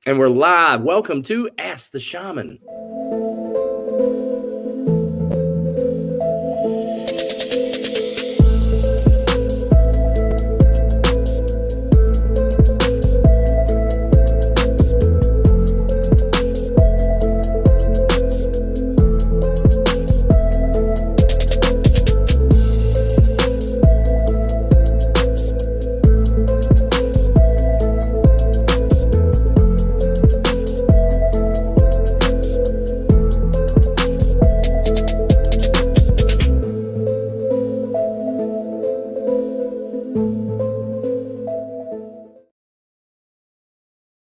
And we're live. Welcome to Ask the Shaman.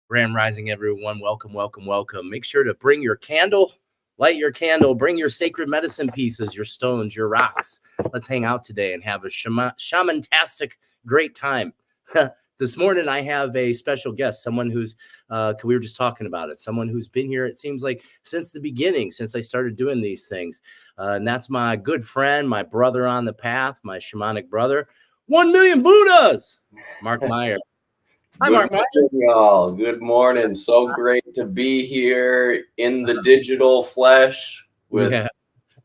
Grand Rising, everyone. Welcome, welcome, welcome. Make sure to bring your candle, light your candle, bring your sacred medicine pieces, your stones, your rocks. Let's hang out today and have a shamantastic great time. This morning, I have a special guest, someone who's, we were just talking about it, someone who's been here, it seems like, since the beginning, since I started doing these things. And that's my good friend, my brother on the path, my shamanic brother, 1 million Buddhas, Mark Meiers. Hi, Mark. Y'all. Good morning. So great to be here in the digital flesh with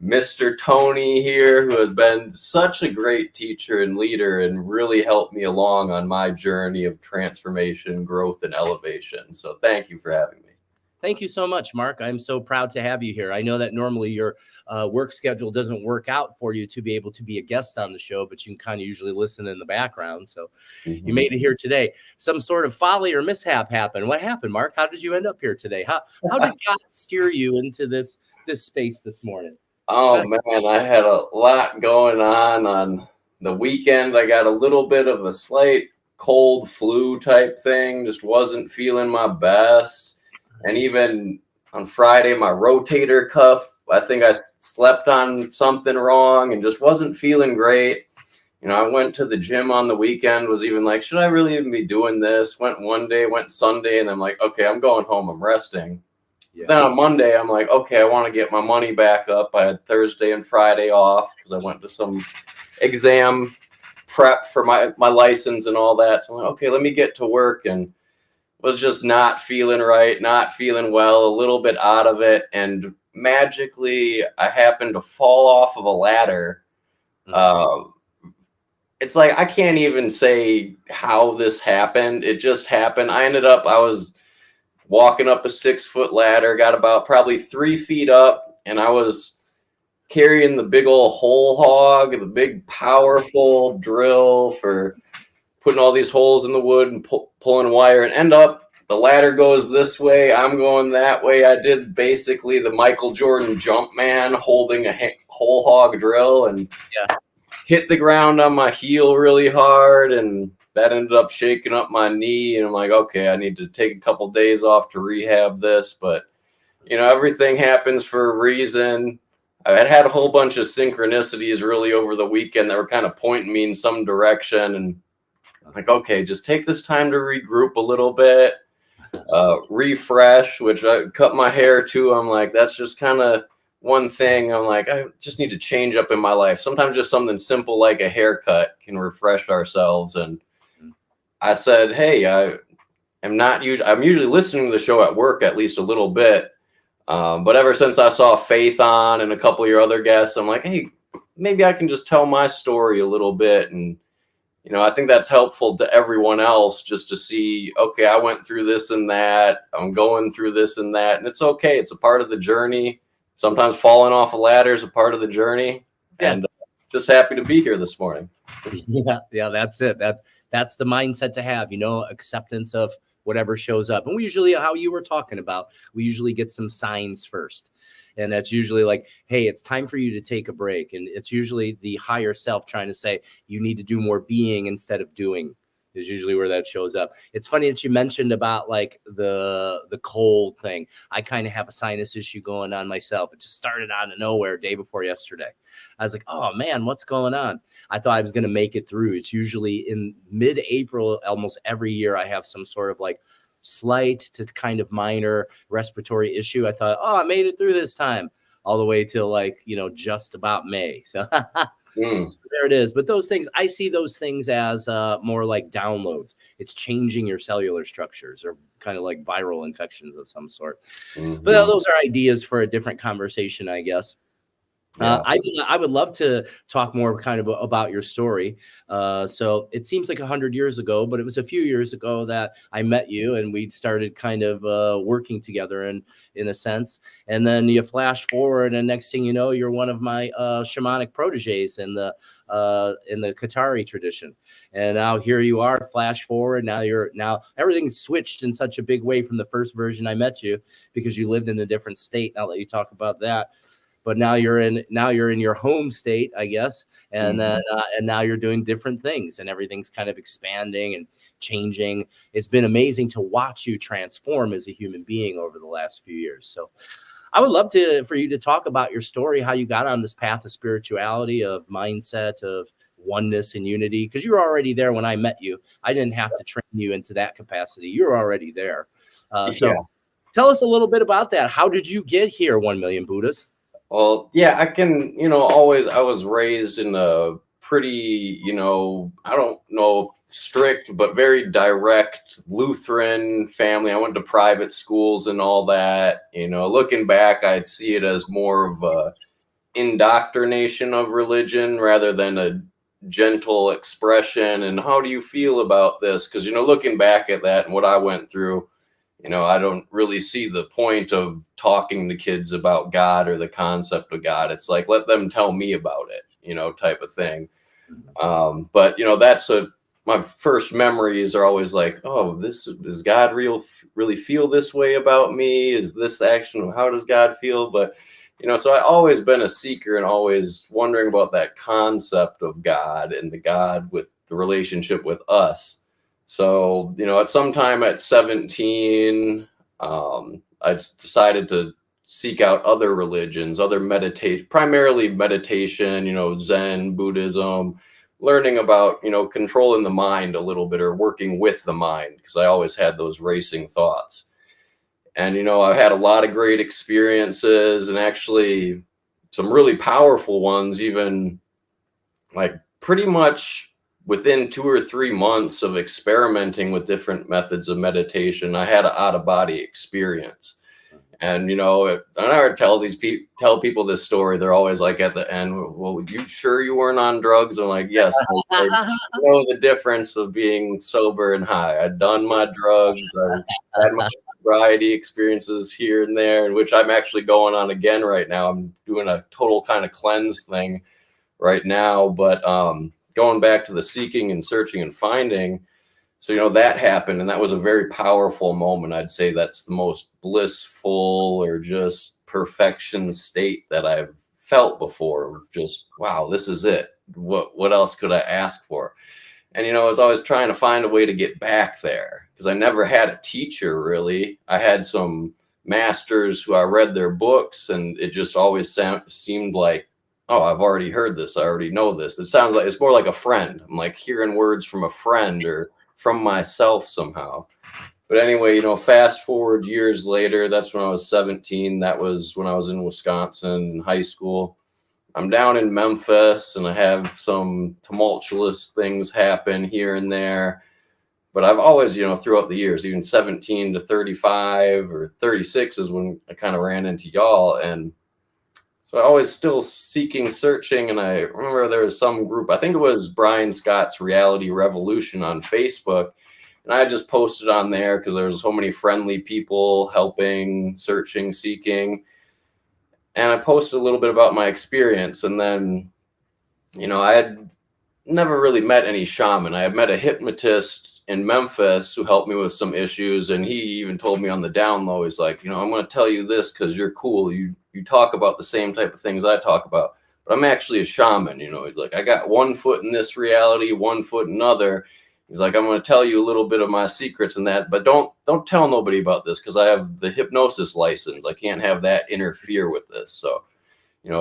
Mr. Tony here, who has been such a great teacher and leader and really helped me along on my journey of transformation, growth, and elevation. So thank you for having me. Thank you so much, Mark. I'm so proud to have you here. I know that normally your work schedule doesn't work out for you to be able to be a guest on the show, but you can kind of usually listen in the background. So you made it here today. Some sort of folly or mishap happened. What happened, Mark? How did you end up here today? How did God steer you into this space this morning? Oh, man, I had a lot going on the weekend. I got a little bit of a slight cold flu type thing. Just wasn't feeling my best. And even on Friday, my rotator cuff, I think I slept on something wrong and just wasn't feeling great. You know, I went to the gym on the weekend, was even like, should I really even be doing this? Went one day, went Sunday, and I'm like, okay, I'm going home, I'm resting. Yeah. Then on Monday, I'm like, okay, I want to get my money back up. I had Thursday and Friday off because I went to some exam prep for my license and all that. So I'm like, okay, let me get to work, and was just not feeling right, not feeling well, a little bit out of it. And magically, I happened to fall off of a ladder. It's like, I can't even say how this happened. It just happened. I was walking up a 6-foot ladder, got about probably 3 feet up, and I was carrying the big old hole hog, the big powerful drill for putting all these holes in the wood and pulling wire, and end up the ladder goes this way, I'm going that way. I did basically the Michael Jordan jump man holding a whole hog drill, and hit the ground on my heel really hard, and that ended up shaking up my knee. And I'm like, okay, I need to take a couple days off to rehab this. But you know, everything happens for a reason. I had a whole bunch of synchronicities really over the weekend that were kind of pointing me in some direction, and I'm like, okay, just take this time to regroup a little bit, refresh, which I cut my hair too. I'm like, that's just kind of one thing. I'm like, I just need to change up in my life. Sometimes just something simple like a haircut can refresh ourselves. And I said, hey, I'm usually listening to the show at work at least a little bit. But ever since I saw Faith on and a couple of your other guests, I'm like, hey, maybe I can just tell my story a little bit. And you know, I think that's helpful to everyone else just to see, okay, I went through this and that. I'm going through this and that. And it's okay. It's a part of the journey. Sometimes falling off a ladder is a part of the journey. Yeah. And just happy to be here this morning. Yeah, that's it. That's the mindset to have, you know, acceptance of whatever shows up. And we usually, how you were talking about, we usually get some signs first. And that's usually like, hey, it's time for you to take a break. And it's usually the higher self trying to say, you need to do more being instead of doing, is usually where that shows up. It's funny that you mentioned about like the cold thing. I kind of have a sinus issue going on myself. It just started out of nowhere day before yesterday. I was like, oh man, what's going on? I thought I was going to make it through. It's usually in mid-April, almost every year I have some sort of like slight to kind of minor respiratory issue. I thought, oh, I made it through this time, all the way till like, you know, just about May. So Mm. There it is. But those things, I see those things as more like downloads. It's changing your cellular structures, or kind of like viral infections of some sort. But Mm-hmm. those are ideas for a different conversation, I guess. Yeah. I would love to talk more kind of about your story. So it seems like 100 years ago, but it was a few years ago that I met you, and we started kind of working together in a sense. And then you flash forward, and next thing you know, you're one of my shamanic proteges in the Qatari tradition. And now here you are, flash forward. Now everything's switched in such a big way from the first version I met you, because you lived in a different state. I'll let you talk about that. But now you're in your home state, I guess, and then and now you're doing different things, and everything's kind of expanding and changing. It's been amazing to watch you transform as a human being over the last few years. So I would love for you to talk about your story, how you got on this path of spirituality, of mindset, of oneness and unity, because you were already there when I met you. I didn't have to train you into that capacity. You're already there. So tell us a little bit about that. How did you get here, 1 million Buddhas? Well, yeah, I can, always, I was raised in a pretty, I don't know, strict, but very direct Lutheran family. I went to private schools and all that. Looking back, I'd see it as more of a indoctrination of religion rather than a gentle expression. And how do you feel about this? Because, looking back at that and what I went through, I don't really see the point of talking to kids about God or the concept of God. It's like, let them tell me about it, type of thing. But, that's my first memories are always like, oh, does God really feel this way about me? Is this action? How does God feel? But, so I've always been a seeker and always wondering about that concept of God and the God with the relationship with us. So, at some time at 17, I just decided to seek out other religions, primarily meditation, Zen, Buddhism, learning about, controlling the mind a little bit, or working with the mind, because I always had those racing thoughts. And, I've had a lot of great experiences, and actually some really powerful ones, even like pretty much within 2 or 3 months of experimenting with different methods of meditation, I had an out-of-body experience. And, when I tell people this story, they're always like at the end, well, you sure you weren't on drugs? I'm like, yes, I know the difference of being sober and high. I've done my drugs. I've had my sobriety experiences here and there, in which I'm actually going on again right now. I'm doing a total kind of cleanse thing right now. But going back to the seeking and searching and finding, so, that happened, and that was a very powerful moment. I'd say that's the most blissful or just perfection state that I've felt before. Just, wow, this is it. What else could I ask for? And, I was always trying to find a way to get back there, because I never had a teacher, really. I had some masters who I read their books, and it just always seemed like, oh, I've already heard this. I already know this. It sounds like it's more like a friend. I'm like hearing words from a friend or from myself somehow. But anyway, fast forward years later, that's when I was 17. That was when I was in Wisconsin in high school. I'm down in Memphis, and I have some tumultuous things happen here and there. But I've always, throughout the years, even 17 to 35 or 36 is when I kind of ran into y'all. And so I always still seeking, searching. And I remember there was some group, I think it was Brian Scott's Reality Revolution on Facebook. And I just posted on there because there was so many friendly people helping, searching, seeking. And I posted a little bit about my experience. And then, I had never really met any shaman. I had met a hypnotist in Memphis who helped me with some issues. And he even told me on the down low, he's like, I'm going to tell you this because you're cool. You talk about the same type of things I talk about, but I'm actually a shaman. He's like, I got one foot in this reality, one foot in another. He's like, I'm going to tell you a little bit of my secrets and that, but don't tell nobody about this, because I have the hypnosis license. I can't have that interfere with this. So,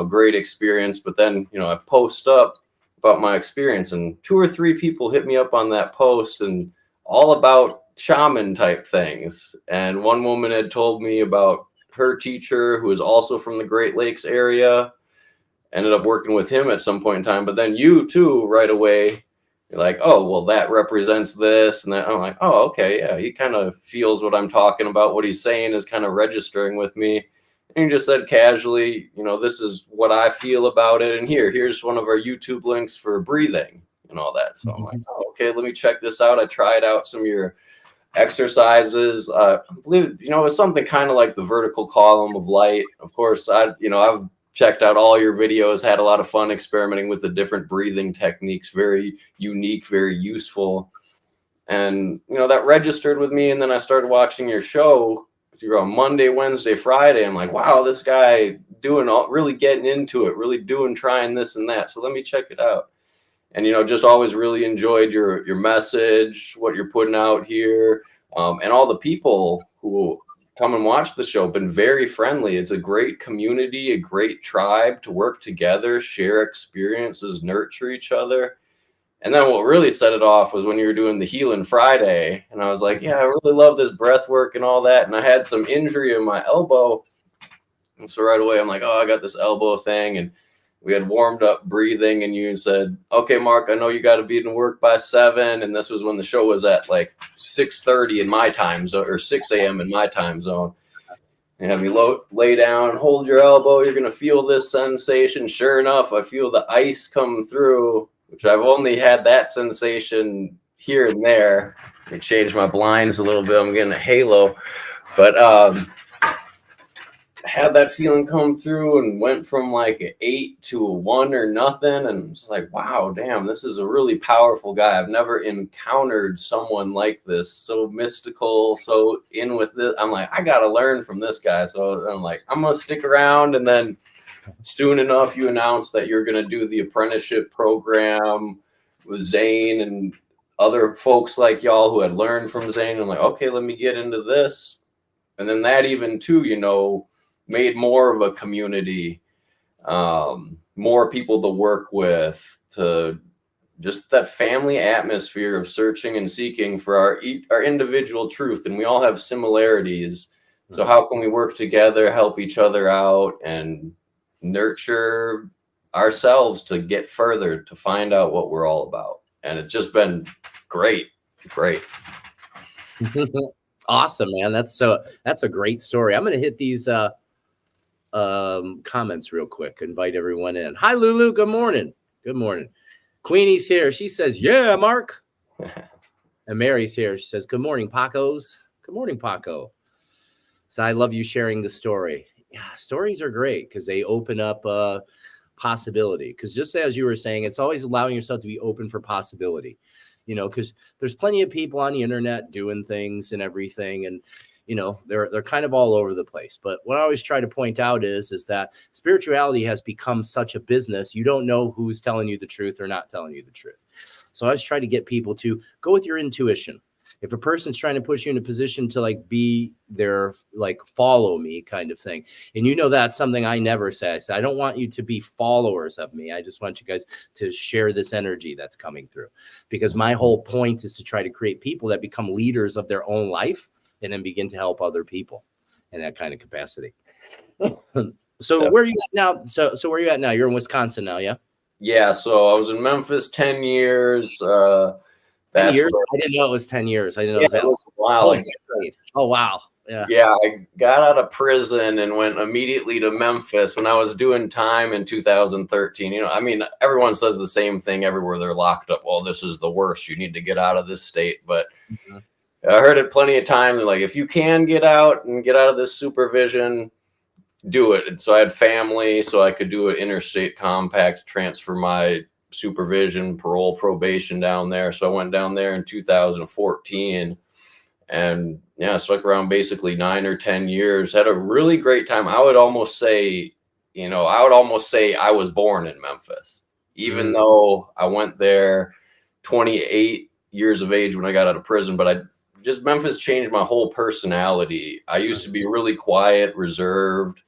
great experience. But then, I post up about my experience, and 2 or 3 people hit me up on that post, and all about shaman type things. And one woman had told me about her teacher, who is also from the Great Lakes area. ended up working with him at some point in time. But then you too, right away, you're like, oh, well, that represents this. And that. I'm like, oh, okay, yeah, he kind of feels what I'm talking about. What he's saying is kind of registering with me. And he just said casually, this is what I feel about it. And here's one of our YouTube links for breathing and all that. So I'm like, oh, okay, let me check this out. I tried out some of your exercises. I believe, it was something kind of like the vertical column of light. Of course, I've checked out all your videos, had a lot of fun experimenting with the different breathing techniques. Very unique, very useful. And, that registered with me. And then I started watching your show. So you're on Monday, Wednesday, Friday. I'm like, wow, this guy really getting into it, really trying this and that. So let me check it out. And, just always really enjoyed your message, what you're putting out here. And all the people who come and watch the show have been very friendly. It's a great community, a great tribe to work together, share experiences, nurture each other. And then what really set it off was when you were doing the Healing Friday. And I was like, yeah, I really love this breath work and all that. And I had some injury in my elbow. And so right away, I'm like, oh, I got this elbow thing. And we had warmed up breathing. And you said, okay, Mark, I know you got to be in work by 7. And this was when the show was at like 6:30 in my time zone, or 6 a.m. in my time zone. And have me lay down, hold your elbow. You're going to feel this sensation. Sure enough, I feel the ice come through, which I've only had that sensation here and there. Let me change my blinds a little bit. I'm getting a halo. But had that feeling come through and went from like an 8 to a 1 or nothing. And it's like, wow, damn, this is a really powerful guy. I've never encountered someone like this, so mystical, so in with this. I'm like, I got to learn from this guy. So I'm like, I'm going to stick around. And then soon enough, you announced that you're going to do the apprenticeship program with Zane and other folks like y'all who had learned from Zane. I'm like, okay, let me get into this. And then that even too, made more of a community, more people to work with, to just that family atmosphere of searching and seeking for our individual truth. And we all have similarities. So how can we work together, help each other out, and nurture ourselves to get further, to find out what we're all about? And it's just been great. Awesome, man. That's a great story. I'm going to hit these comments real quick. Invite everyone in. Hi, Lulu. Good morning. Queenie's here. She says, yeah, Mark. And Mary's here. She says, good morning, Paqos. Good morning, Paqo. So I love you sharing the story. Yeah, stories are great because they open up possibility. Because just as you were saying, it's always allowing yourself to be open for possibility. Because there's plenty of people on the internet doing things and everything, and they're kind of all over the place. But what I always try to point out is that spirituality has become such a business. You don't know who's telling you the truth or not telling you the truth. So I always try to get people to go with your intuition. If a person's trying to push you in a position to be their follow me kind of thing, and that's something I never say. I say, I don't want you to be followers of me. I just want you guys to share this energy that's coming through, because my whole point is to try to create people that become leaders of their own life and then begin to help other people in that kind of capacity. So where are you at now? So where are you at now? You're in Wisconsin now, yeah? Yeah. So I was in Memphis 10 years. 10 years? I didn't know it was 10 years. I didn't know it was a while. Oh, wow. Yeah. Yeah. I got out of prison and went immediately to Memphis when I was doing time in 2013. Everyone says the same thing everywhere they're locked up. Well, this is the worst. You need to get out of this state. But I heard it plenty of times. Like, if you can get out of this supervision, do it. And so I had family, so I could do an interstate compact, transfer my supervision, parole, probation down there. So I went down there in 2014 and stuck around basically 9 or 10 years. Had a really great time. I would almost say I was born in Memphis, even though I went there 28 years of age when I got out of prison. But Memphis changed my whole personality. I used to be really quiet, reserved.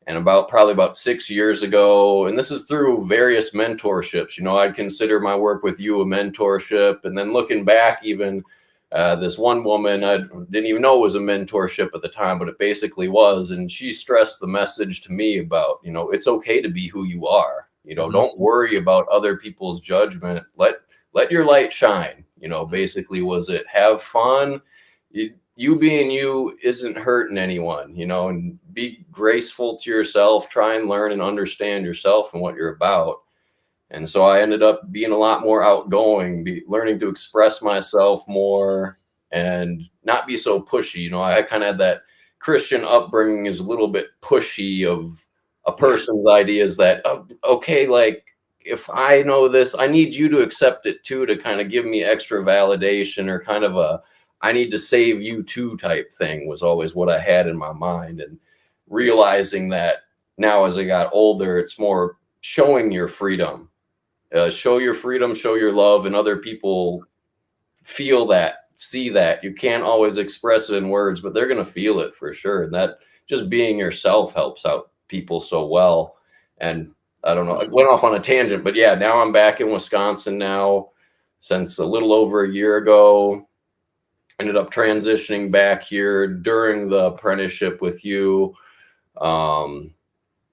And probably about 6 years ago, and this is through various mentorships, I'd consider my work with you a mentorship. And then looking back, even This one woman, I didn't even know it was a mentorship at the time, but it basically was. And she stressed the message to me about, you know, it's okay to be who you are. You know, don't worry about other people's judgment. Let your light shine. You know, basically was it have fun. You being you isn't hurting anyone, you know, and be graceful to yourself. Try and learn and understand yourself and what you're about. And so I ended up being a lot more outgoing, learning to express myself more and not be so pushy. You know, I kind of had that Christian upbringing is a little bit pushy of a person's ideas that, okay, like if I know this, I need you to accept it too, to kind of give me extra validation, or kind of a, I need to save you too type thing was always what I had in my mind. And realizing that now as I got older, it's more showing your freedom. Show your freedom, show your love, and other people feel that, see that. You can't always express it in words, but they're going to feel it for sure. And that just being yourself helps out people so well. And I don't know, I went off on a tangent, but yeah, now I'm back in Wisconsin now since a little over a year ago. Ended up transitioning back here during the apprenticeship with you.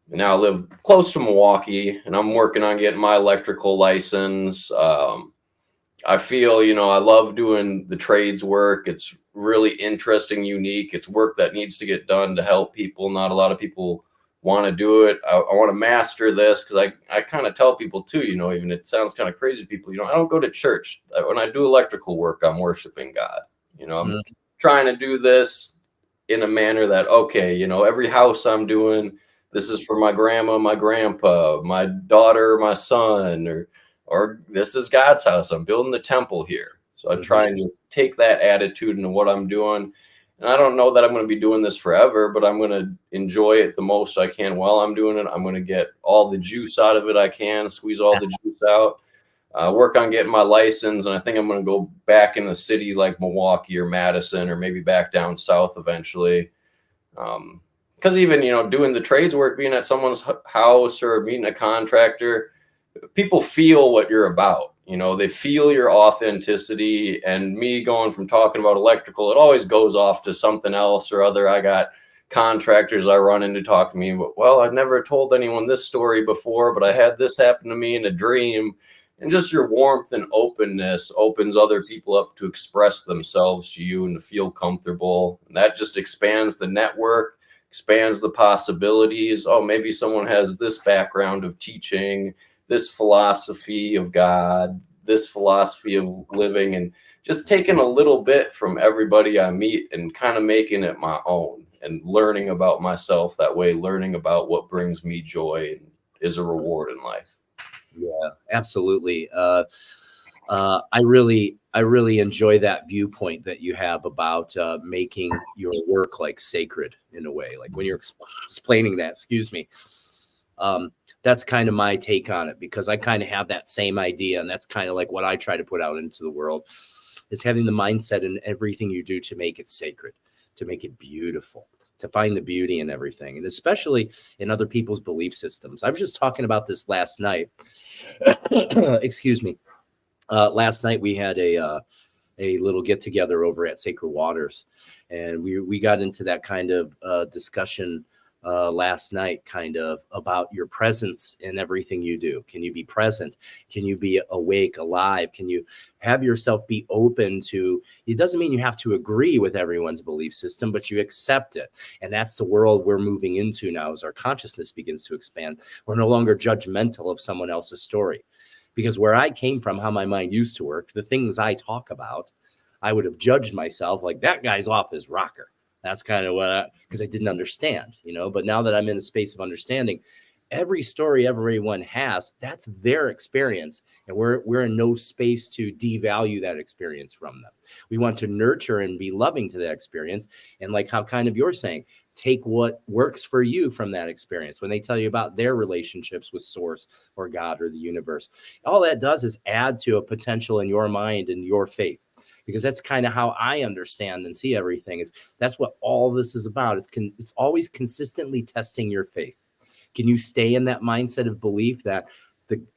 Now I live close to Milwaukee, and I'm working on getting my electrical license. I feel, you know, I love doing the trades work. It's really interesting, unique. It's work that needs to get done to help people. Not a lot of people want to do it. I want to master this, because I kind of tell people too, you know, even it sounds kind of crazy to people, you know, I don't go to church. When I do electrical work, I'm worshiping God. You know, I'm trying to do this in a manner that, okay, you know, every house I'm doing, this is for my grandma, my grandpa, my daughter, my son, or this is God's house. I'm building the temple here. So I try and just take that attitude into what I'm doing. And I don't know that I'm going to be doing this forever, but I'm going to enjoy it the most I can while I'm doing it. I'm going to get all the juice out of it I can, squeeze all the juice out, work on getting my license. And I think I'm going to go back in the city like Milwaukee or Madison, or maybe back down south eventually. Because even, you know, doing the trades work, being at someone's house or meeting a contractor, people feel what you're about. You know, they feel your authenticity. And me going from talking about electrical, it always goes off to something else or other. I got contractors I run into talk to me, but, well, I've never told anyone this story before, but I had this happen to me in a dream. And just your warmth and openness opens other people up to express themselves to you and to feel comfortable. And that just expands the network, expands the possibilities. Oh, maybe someone has this background of teaching, this philosophy of God, this philosophy of living, and just taking a little bit from everybody I meet and kind of making it my own and learning about myself that way, learning about what brings me joy and is a reward in life. Yeah, absolutely. I really enjoy that viewpoint that you have about making your work like sacred in a way. Like when you're explaining that, excuse me, that's kind of my take on it, because I kind of have that same idea, and that's kind of like what I try to put out into the world, is having the mindset in everything you do to make it sacred, to make it beautiful, to find the beauty in everything, and especially in other people's belief systems. I was just talking about this last night. Excuse me. Last night we had a little get together over at Sacred Waters, and we got into that kind of discussion last night, kind of about your presence in everything you do. Can you be present? Can you be awake, alive? Can you have yourself be open to, it doesn't mean you have to agree with everyone's belief system, but you accept it. And that's the world we're moving into now as our consciousness begins to expand. We're no longer judgmental of someone else's story. Because where I came from, how my mind used to work, the things I talk about, I would have judged myself like, that guy's off his rocker. That's kind of what because I didn't understand, you know. But now that I'm in a space of understanding, every story everyone has, that's their experience. And we're in no space to devalue that experience from them. We want to nurture and be loving to that experience. And like how kind of you're saying, take what works for you from that experience. When they tell you about their relationships with source or God or the universe, all that does is add to a potential in your mind and your faith. Because that's kind of how I understand and see everything. Is that's what all this is about. It's always consistently testing your faith. Can you stay in that mindset of belief that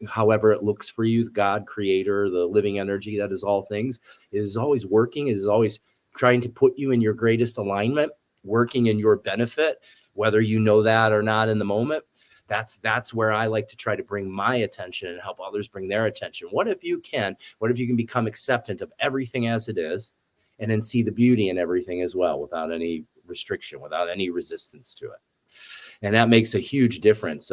however it looks for you, God, creator, the living energy that is all things, is always working, is always trying to put you in your greatest alignment, working in your benefit, whether you know that or not in the moment. That's where I like to try to bring my attention and help others bring their attention. What if you can become acceptant of everything as it is, and then see the beauty in everything as well, without any restriction, without any resistance to it? And that makes a huge difference.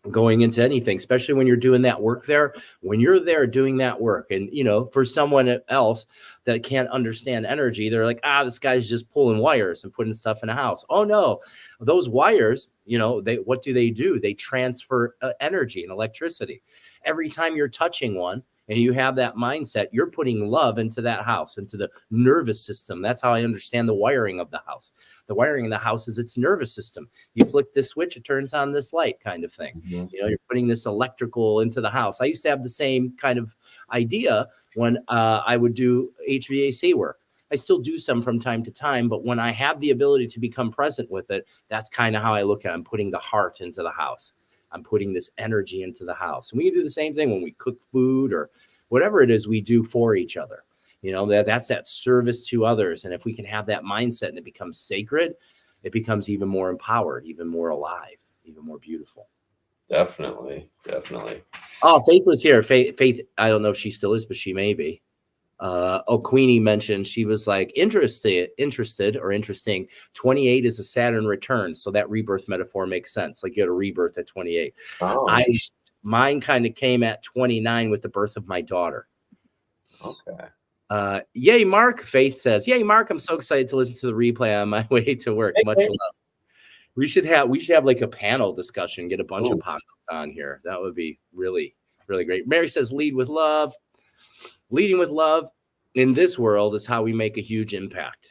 Going into anything, especially when you're doing that work there, when you're there doing that work. And, for someone else that can't understand energy, they're like, this guy's just pulling wires and putting stuff in a house. Oh no, those wires, what do? They transfer energy and electricity. Every time you're touching one and you have that mindset, you're putting love into that house, into the nervous system. That's how I understand the wiring of the house. The wiring in the house is its nervous system. You flick this switch, it turns on this light, kind of thing. Mm-hmm. You're putting this electrical into the house. I used to have the same kind of idea when I would do HVAC work. I still do some from time to time, but when I have the ability to become present with it, that's kind of how I look at it. I'm putting the heart into the house. I'm putting this energy into the house. And we can do the same thing when we cook food or whatever it is we do for each other. That's that service to others. And if we can have that mindset and it becomes sacred, it becomes even more empowered, even more alive, even more beautiful. Definitely. Oh, Faith was here. Faith, I don't know if she still is, but she may be. Queenie mentioned, she was like, interested or interesting. 28 is a Saturn return. So that rebirth metaphor makes sense. Like you had a rebirth at 28. Oh. Mine kind of came at 29 with the birth of my daughter. Okay. Yay, Mark. Faith says, yay, Mark. I'm so excited to listen to the replay on my way to work. Much love. We should have like a panel discussion, get a bunch of podcasts on here. That would be really, really great. Mary says, lead with love. Leading with love in this world is how we make a huge impact.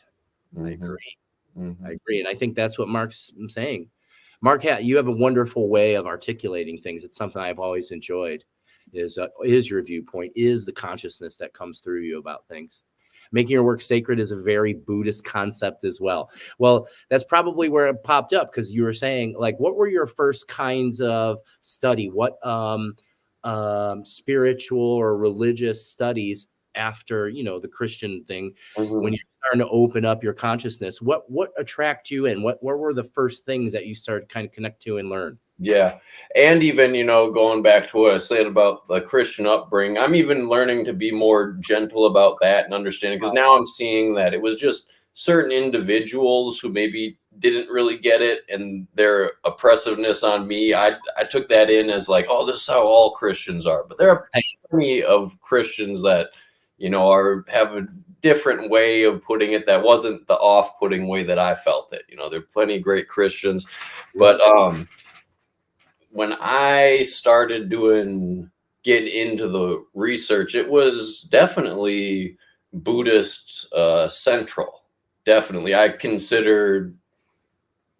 Mm-hmm. I agree. Mm-hmm. I agree. And I think that's what Mark's saying. Mark, you have a wonderful way of articulating things. It's something I've always enjoyed, is your viewpoint, is the consciousness that comes through you about things. Making your work sacred is a very Buddhist concept as well. Well, that's probably where it popped up, because you were saying, like, what were your first kinds of study? What spiritual or religious studies after, the Christian thing, mm-hmm. when you're starting to open up your consciousness, what attract you, and what were the first things that you started kind of connect to and learn? Yeah. And even, going back to what I said about the Christian upbringing, I'm even learning to be more gentle about that and understanding, because now I'm seeing that it was just certain individuals who maybe didn't really get it, and their oppressiveness on me, I took that in as like, oh, this is how all Christians are. But there are plenty of Christians that, have a different way of putting it that wasn't the off-putting way that I felt it. There are plenty of great Christians. But when I started getting into the research, it was definitely Buddhist central. Definitely. I considered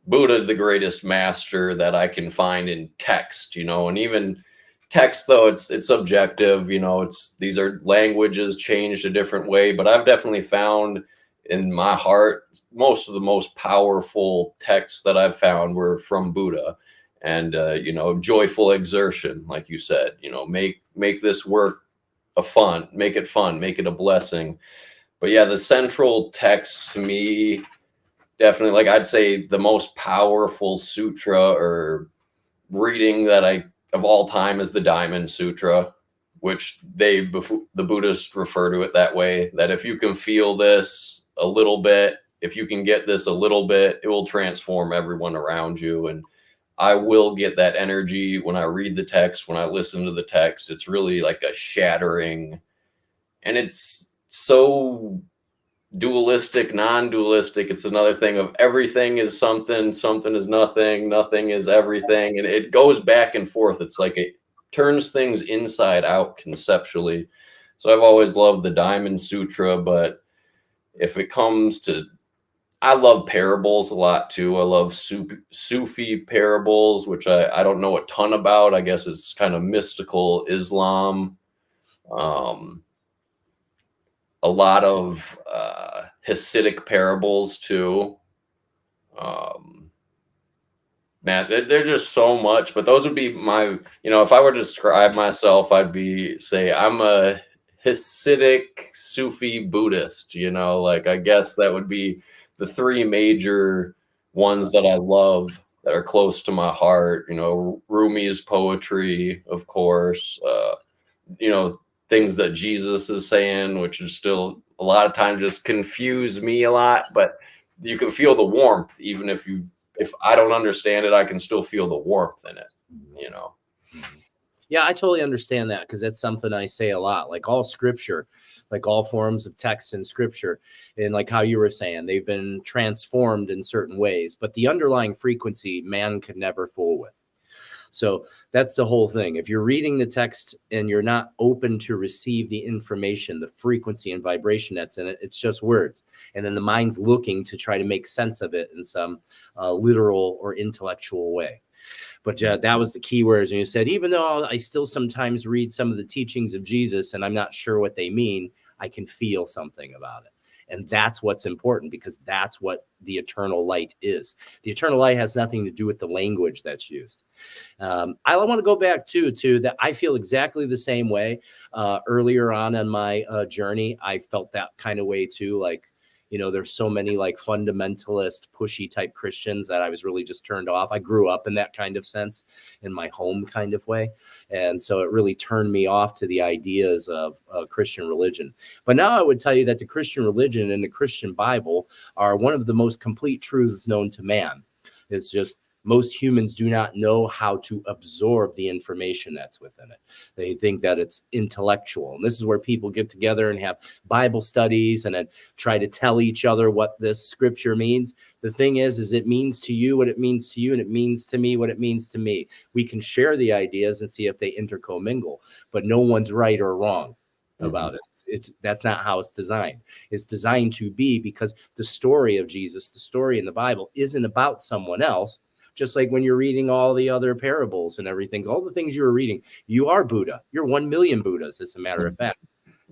Buddha the greatest master that I can find in text, and even text, though it's subjective, these are languages changed a different way, but I've definitely found in my heart, most of the most powerful texts that I've found were from Buddha. And, joyful exertion, like you said, make this work make it fun, make it a blessing. But yeah, the central text to me, definitely, like I'd say the most powerful sutra or reading of all time is the Diamond Sutra, which the Buddhists refer to it that way, that if you can feel this a little bit, if you can get this a little bit, it will transform everyone around you. And I will get that energy when I read the text, when I listen to the text. It's really like a shattering, and it's so dualistic, non-dualistic. It's another thing of everything is something, something is nothing, nothing is everything. And it goes back and forth. It's like it turns things inside out conceptually. So I've always loved the Diamond Sutra, but if it comes to, I love parables a lot too. I love Sufi parables, which I don't know a ton about. I guess it's kind of mystical Islam. A lot of Hasidic parables too. Man, they're just so much, but those would be my, if I were to describe myself, say I'm a Hasidic Sufi Buddhist, like I guess that would be the three major ones that I love that are close to my heart. Rumi's poetry, of course, you know, things that Jesus is saying, which is still a lot of times just confuse me a lot, but you can feel the warmth even if I don't understand it, I can still feel the warmth in it. Yeah, I totally understand that, because that's something I say a lot. Like all scripture, like all forms of text in scripture, and like how you were saying, they've been transformed in certain ways, but the underlying frequency man could never fool with. So that's the whole thing. If you're reading the text and you're not open to receive the information, the frequency and vibration that's in it, it's just words. And then the mind's looking to try to make sense of it in some literal or intellectual way. But that was the key words. And you said, even though I still sometimes read some of the teachings of Jesus and I'm not sure what they mean, I can feel something about it. And that's what's important, because that's what the eternal light is. The eternal light has nothing to do with the language that's used. I want to go back to that. I feel exactly the same way. Earlier on in my journey, I felt that kind of way too. Like, there's so many like fundamentalist, pushy type Christians that I was really just turned off. I grew up in that kind of sense, in my home kind of way. And so it really turned me off to the ideas of Christian religion. But now I would tell you that the Christian religion and the Christian Bible are one of the most complete truths known to man. It's just most humans do not know how to absorb the information that's within it. They think that it's intellectual. And this is where people get together and have Bible studies and then try to tell each other what this scripture means. The thing is it means to you what it means to you, and it means to me what it means to me. We can share the ideas and see if they intercommingle, but no one's right or wrong about it. That's not how it's designed. It's designed to be, because the story of Jesus, the story in the Bible, isn't about someone else. Just like when you're reading all the other parables and everything, all the things you were reading, you are Buddha. You're 1 million Buddhas, as a matter of fact,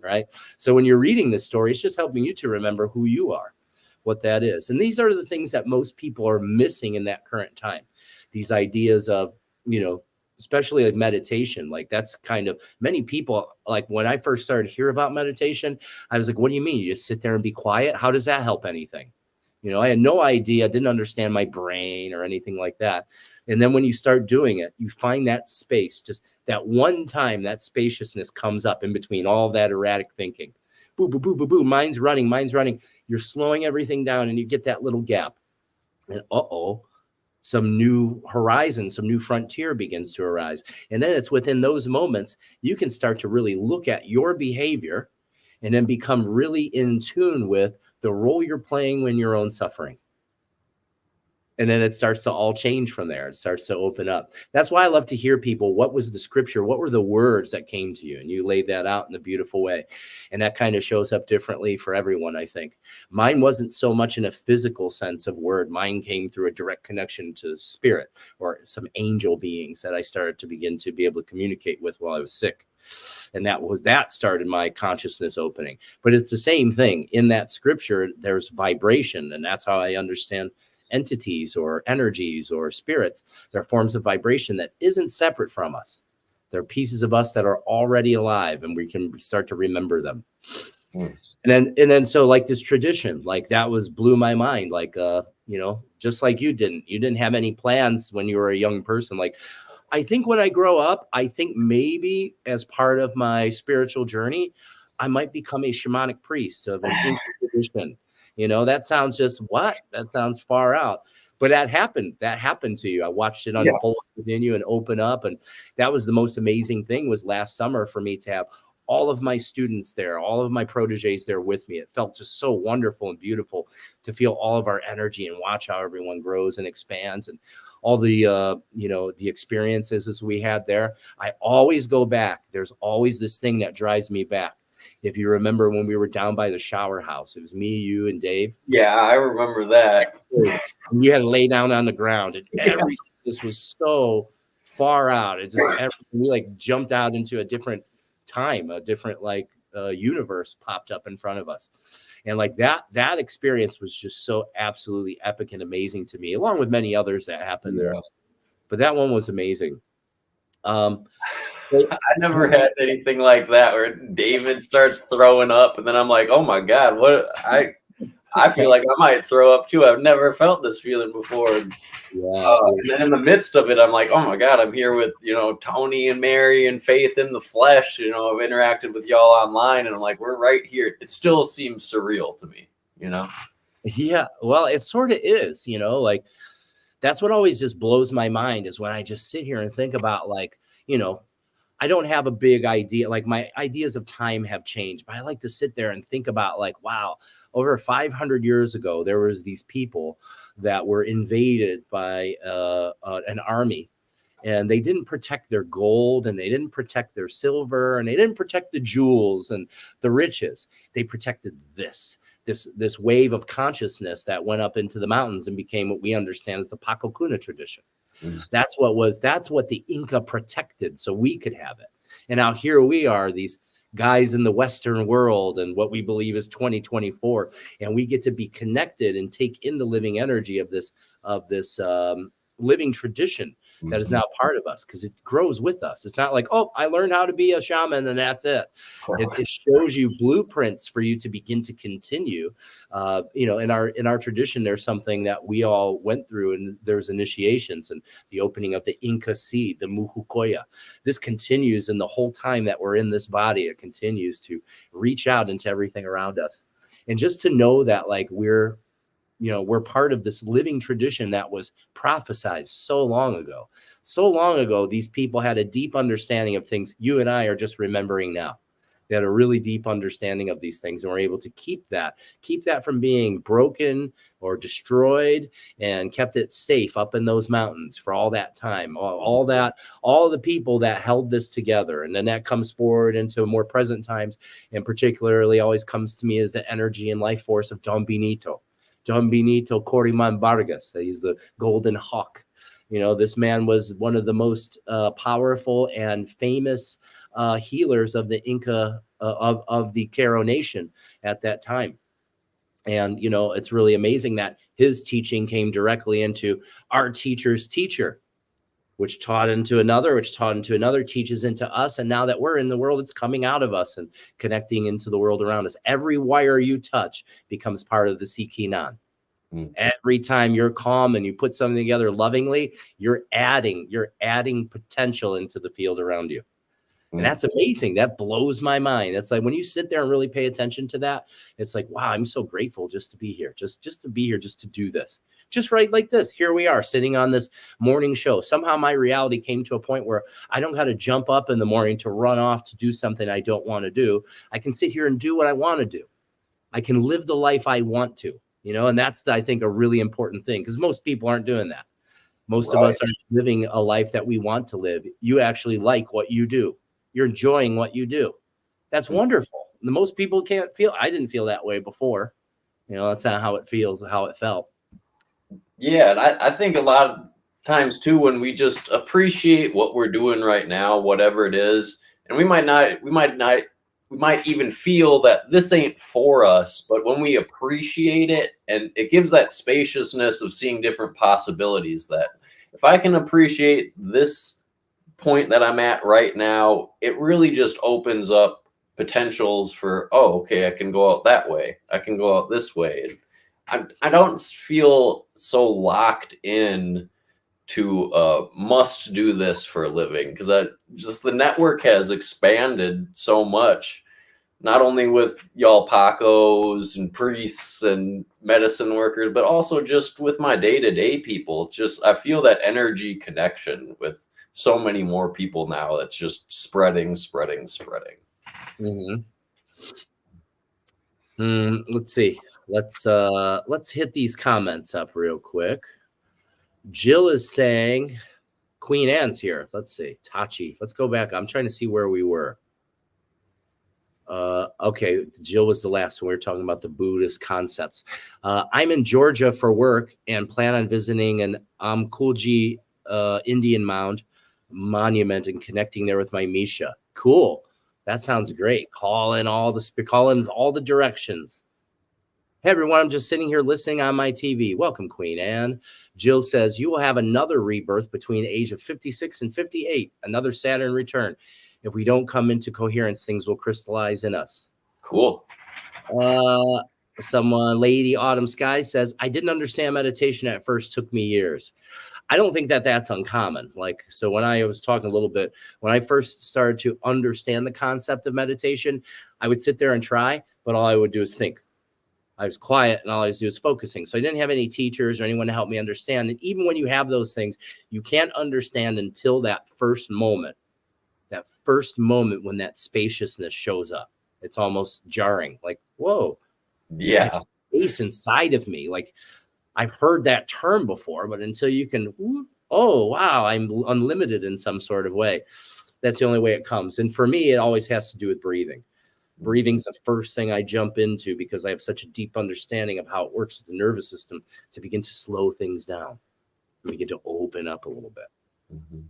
right? So when you're reading this story, it's just helping you to remember who you are, what that is. And these are the things that most people are missing in that current time. These ideas of, especially like meditation, like that's kind of, many people, like when I first started to hear about meditation, I was like, what do you mean? You just sit there and be quiet? How does that help anything? I had no idea, didn't understand my brain or anything like that. And then when you start doing it, you find that space, just that one time, that spaciousness comes up in between all that erratic thinking. Boo, boo, boo, boo, boo, mind's running. You're slowing everything down and you get that little gap. And some new horizon, some new frontier begins to arise. And then it's within those moments, you can start to really look at your behavior and then become really in tune with the role you're playing when your own suffering. And then it starts to all change from there. It starts to open up. That's why I love to hear people, what was the scripture? What were the words that came to you? And you laid that out in a beautiful way. And that kind of shows up differently for everyone, I think. Mine wasn't so much in a physical sense of word. Mine came through a direct connection to spirit, or some angel beings that I started to begin to be able to communicate with while I was sick. And that started my consciousness opening. But it's the same thing. In that scripture, there's vibration. And that's how I understand entities or energies or spirits. They're forms of vibration that isn't separate from us. They're pieces of us that are already alive, and we can start to remember them. And then so like this tradition, like that blew my mind. Like just like you didn't have any plans when you were a young person. Like, I think when I grow up, I think maybe as part of my spiritual journey, I might become a shamanic priest of an ancient tradition. That sounds that sounds far out. But that happened to you. I watched it unfold within you and open up. And that was the most amazing thing, was last summer for me to have all of my students there, all of my proteges there with me. It felt just so wonderful and beautiful to feel all of our energy and watch how everyone grows and expands, and all the, the experiences as we had there. I always go back. There's always this thing that drives me back. If you remember when we were down by the shower house, it was me, you, and Dave. Yeah, I remember that. And you had to lay down on the ground, and this was so far out. It just we like jumped out into a different time, a different universe popped up in front of us. And like that experience was just so absolutely epic and amazing to me, along with many others that happened there. But that one was amazing. I never had anything like that where David starts throwing up, and then I'm like, oh my God, what I feel like I might throw up too. I've never felt this feeling before. Yeah. And then in the midst of it, I'm like, oh my God, I'm here with, Tony and Mary and Faith in the flesh. I've interacted with y'all online, and I'm like, we're right here. It still seems surreal to me, Yeah. Well, it sort of is, like that's what always just blows my mind is when I just sit here and think about like, I don't have a big idea. Like my ideas of time have changed, but I like to sit there and think about like, wow, over 500 years ago, there was these people that were invaded by an army, and they didn't protect their gold, and they didn't protect their silver, and they didn't protect the jewels and the riches. They protected this wave of consciousness that went up into the mountains and became what we understand as the Paqo Kuna tradition. That's what the Inca protected so we could have it. And now here we are, these guys in the Western world and what we believe is 2024. And we get to be connected and take in the living energy of this living tradition that is now part of us, because it grows with us. It's not like, oh, I learned how to be a shaman and that's it. It shows you blueprints for you to begin to continue. In our tradition, there's something that we all went through, and there's initiations and the opening of the Inca seed, the muhukoya. This continues, and the whole time that we're in this body, it continues to reach out into everything around us. And just to know that like we're part of this living tradition that was prophesied so long ago. So long ago, these people had a deep understanding of things you and I are just remembering now. They had a really deep understanding of these things, and were able to keep that from being broken or destroyed, and kept it safe up in those mountains for all that time. All the people that held this together. And then that comes forward into more present times, and particularly always comes to me as the energy and life force of Don Benito Coriman Vargas. He's the Golden Hawk. This man was one of the most powerful and famous healers of the Inca, of the Q'ero Nation at that time. And, it's really amazing that his teaching came directly into our teacher's teacher, which taught into another, teaches into us. And now that we're in the world, it's coming out of us and connecting into the world around us. Every wire you touch becomes part of the Sikinan. Every time you're calm and you put something together lovingly, you're adding potential into the field around you. And that's amazing. That blows my mind. It's like when you sit there and really pay attention to that, it's like, wow, I'm so grateful just to be here, just to be here, just to do this. Just right like this. Here we are sitting on this morning show. Somehow my reality came to a point where I don't got to jump up in the morning to run off to do something I don't want to do. I can sit here and do what I want to do. I can live the life I want to, and that's, I think, a really important thing, because most people aren't doing that. Most of us aren't living a life that we want to live. You actually like what you do. You're enjoying what you do. That's wonderful. The most people can't feel. I didn't feel that way before. That's not how it feels, how it felt. Yeah. And I think a lot of times too, when we just appreciate what we're doing right now, whatever it is, and we might even feel that this ain't for us, but when we appreciate it, and it gives that spaciousness of seeing different possibilities, that if I can appreciate this point that I'm at right now, it really just opens up potentials for, oh, okay, I can go out that way. I can go out this way. I don't feel so locked in to must do this for a living, because the network has expanded so much, not only with y'all Pacos and priests and medicine workers, but also just with my day-to-day people. It's just, I feel that energy connection with so many more people now. That's just spreading. Let's see. Let's hit these comments up real quick. Jill is saying Queen Anne's here. Let's see. Tachi. Let's go back. I'm trying to see where we were. Okay, Jill was the last one. We were talking about the Buddhist concepts. I'm in Georgia for work and plan on visiting an Amkulji Indian monument and connecting there with my Misha. Cool. That sounds great. Call in all the directions. Hey, everyone, I'm just sitting here listening on my TV. Welcome, Queen Anne. Jill says, you will have another rebirth between the age of 56 and 58, another Saturn return. If we don't come into coherence, things will crystallize in us. Cool. Someone, Lady Autumn Sky, says, I didn't understand meditation at first, took me years. I don't think that that's uncommon. Like, so when I was talking a little bit, when I first started to understand the concept of meditation, I would sit there and try, but all I would do is think. I was quiet and all I was doing is focusing. So I didn't have any teachers or anyone to help me understand. And even when you have those things, you can't understand until that first moment when that spaciousness shows up. It's almost jarring. Like, whoa, Yeah. I have space inside of me. Like, I've heard that term before, but until you can, oh, wow, I'm unlimited in some sort of way. That's the only way it comes. And for me, it always has to do with breathing. Breathing's the first thing I jump into because I have such a deep understanding of how it works with the nervous system to begin to slow things down. We begin to open up a little bit. Mm-hmm.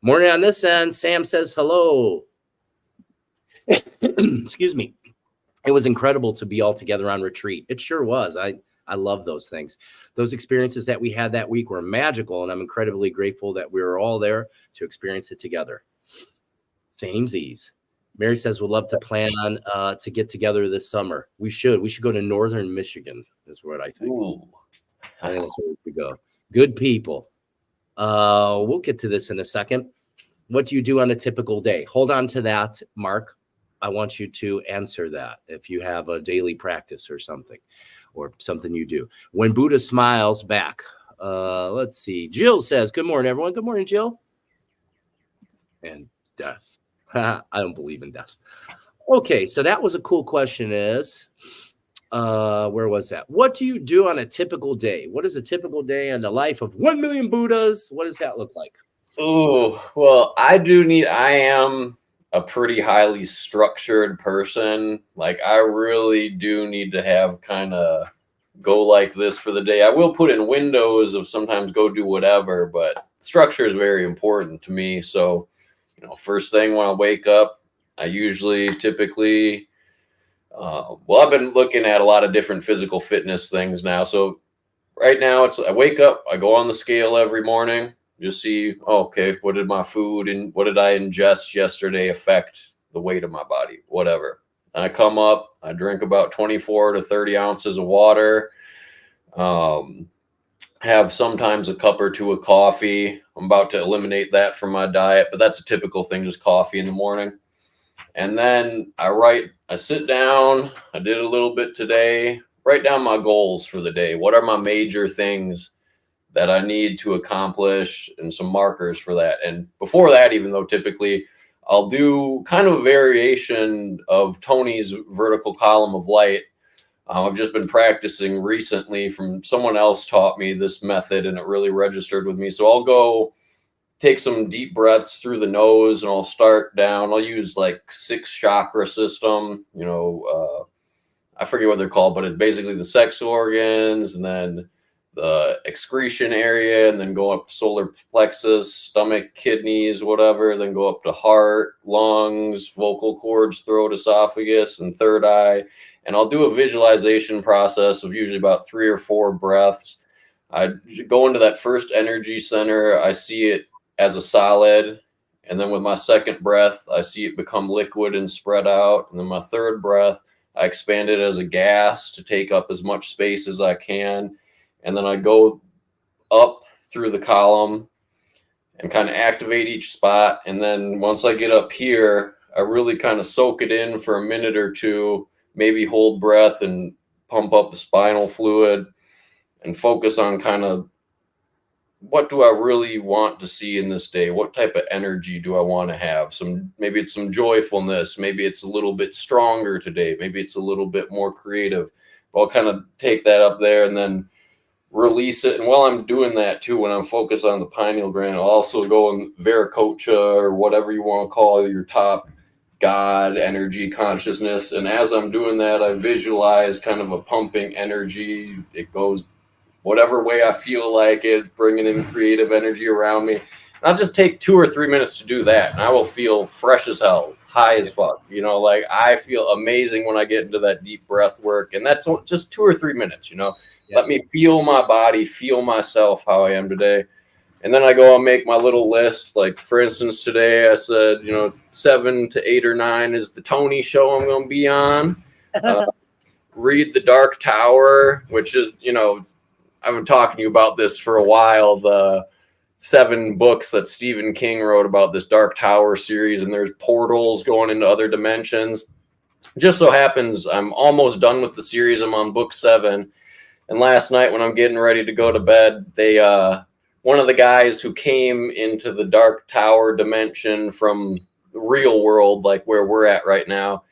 Morning on this end. Sam says hello. Excuse me. It was incredible to be all together on retreat. It sure was. I love those things. Those experiences that we had that week were magical, and I'm incredibly grateful that we were all there to experience it together. Samesies. Mary says we'd love to plan on to get together this summer. We should go to northern Michigan is what I think. Ooh. I think that's where we should go. Good people. We'll get to this in a second. What do you do on a typical day? Hold on to that, Mark. I want you to answer that if you have a daily practice or something you do. When Buddha smiles back. Let's see. Jill says, good morning, everyone. Good morning, Jill. And death. I don't believe in death. Okay, so that was a cool question is, where was that? What do you do on a typical day? What is a typical day in the life of 1 million Buddhas? What does that look like? Oh, well, I am a pretty highly structured person. Like, I really do need to have kind of go like this for the day. I will put in windows of sometimes go do whatever, but structure is very important to me. So, first thing when I wake up, I typically, I've been looking at a lot of different physical fitness things now. So right now I wake up, I go on the scale every morning, just see, okay, what did my food and what did I ingest yesterday affect the weight of my body, whatever. And I come up, I drink about 24 to 30 ounces of water, have sometimes a cup or two of coffee. I'm about to eliminate that from my diet, but that's a typical thing, just coffee in the morning. And then I sit down, I did a little bit today, write down my goals for the day. What are my major things that I need to accomplish and some markers for that. And before that, even though typically I'll do kind of a variation of Tony's vertical column of light. I've just been practicing recently from someone else taught me this method and it really registered with me. So I'll go take some deep breaths through the nose and I'll start down. I'll use like 6 chakra system, I forget what they're called, but it's basically the sex organs and then the excretion area and then go up to solar plexus, stomach, kidneys, whatever, then go up to heart, lungs, vocal cords, throat, esophagus, and third eye. And I'll do a visualization process of usually about 3 or 4 breaths. I go into that first energy center. I see it as a solid. And then with my second breath, I see it become liquid and spread out. And then my third breath, I expand it as a gas to take up as much space as I can. And then I go up through the column and kind of activate each spot. And then once I get up here, I really kind of soak it in for a minute or two, maybe hold breath and pump up the spinal fluid and focus on kind of what do I really want to see in this day? What type of energy do I want to have? Maybe it's some joyfulness. Maybe it's a little bit stronger today. Maybe it's a little bit more creative. But I'll kind of take that up there and then release it. And while I'm doing that too, when I'm focused on the pineal gland, I'll also go in Viracocha or whatever you want to call your top God, energy, consciousness. And as I'm doing that, I visualize kind of a pumping energy. It goes whatever way I feel like it, bringing in creative energy around me. I'll just take 2 or 3 minutes to do that, and I will feel fresh as hell, high as fuck. You know, like I feel amazing when I get into that deep breath work, and that's just 2 or 3 minutes. You know, let me feel my body, feel myself, how I am today. And then I go and make my little list. Like, for instance, today I said, 7 to 8 or 9 is the Tony show I'm going to be on. Read The Dark Tower, which is, I've been talking to you about this for a while. The 7 books that Stephen King wrote about this Dark Tower series, and there's portals going into other dimensions. Just so happens I'm almost done with the series. I'm on book 7. And last night when I'm getting ready to go to bed, one of the guys who came into the Dark Tower dimension from the real world, like where we're at right now,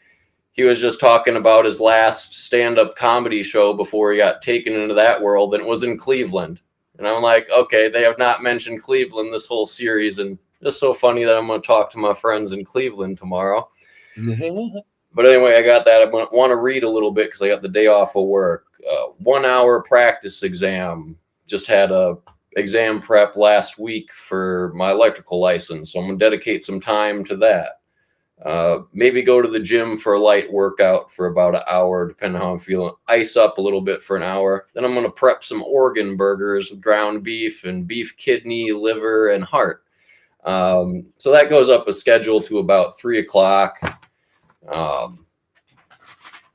he was just talking about his last stand-up comedy show before he got taken into that world, and it was in Cleveland. And I'm like, okay, they have not mentioned Cleveland this whole series, and it's so funny that I'm going to talk to my friends in Cleveland tomorrow. But anyway, I got that. I want to read a little bit because I got the day off of work. 1 hour practice exam. Just had a exam prep last week for my electrical license, so I'm going to dedicate some time to that. Maybe go to the gym for a light workout for about an hour, depending on how I'm feeling. Ice up a little bit for an hour. Then I'm going to prep some organ burgers with ground beef and beef kidney, liver, and heart. So that goes up a schedule to about 3 o'clock.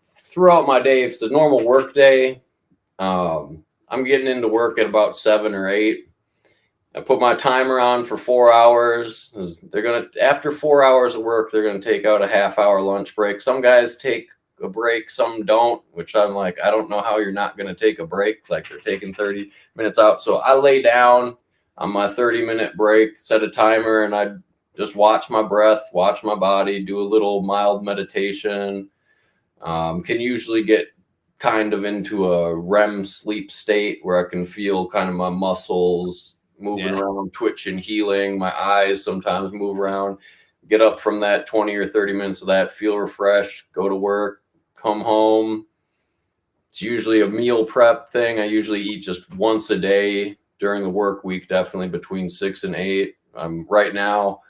Throughout my day, if it's a normal work day, I'm getting into work at about 7 or 8. I put my timer on for 4 hours. After 4 hours of work, they're gonna take out a half-hour lunch break. Some guys take a break, some don't, which I'm like, I don't know how you're not gonna take a break. Like they're taking 30 minutes out. So I lay down on my 30-minute break, set a timer, and I just watch my breath, watch my body, do a little mild meditation. Can usually get kind of into a REM sleep state where I can feel kind of my muscles moving around, twitching, healing. My eyes sometimes move around. Get up from that 20 or 30 minutes of that, feel refreshed, go to work, come home. It's usually a meal prep thing. I usually eat just once a day during the work week, definitely between 6 and 8. Right now,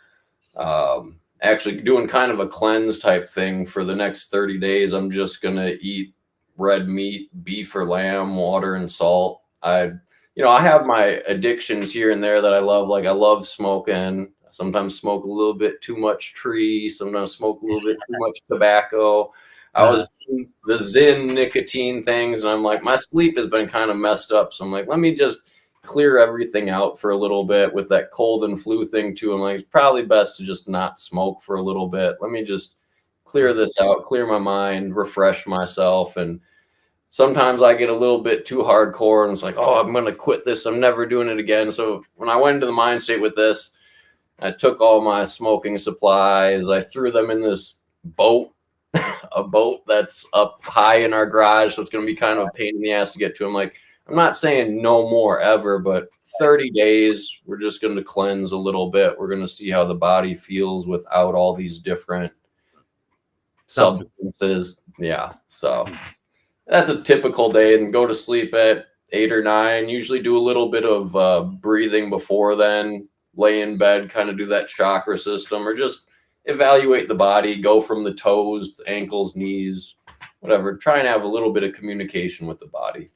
actually doing kind of a cleanse type thing for the next 30 days. I'm just going to eat red meat, beef or lamb, water and salt. I have my addictions here and there that I love. Like I love smoking. Sometimes smoke a little bit too much tree. Sometimes smoke a little bit too much tobacco. I was doing the Zyn nicotine things, and I'm like, my sleep has been kind of messed up. So I'm like, let me just clear everything out for a little bit with that cold and flu thing too. I'm like, it's probably best to just not smoke for a little bit. Let me just clear this out, clear my mind, refresh myself. And sometimes I get a little bit too hardcore and it's like, oh, I'm going to quit this. I'm never doing it again. So when I went into the mind state with this, I took all my smoking supplies. I threw them in this boat, a boat that's up high in our garage. So it's going to be kind of a pain in the ass to get to. I'm like, I'm not saying no more ever, but 30 days, we're just going to cleanse a little bit. We're going to see how the body feels without all these different substances. Yeah. So that's a typical day, and go to sleep at 8 or 9. Usually do a little bit of breathing before then, lay in bed, kind of do that chakra system, or just evaluate the body, go from the toes, the ankles, knees, whatever. Try and have a little bit of communication with the body.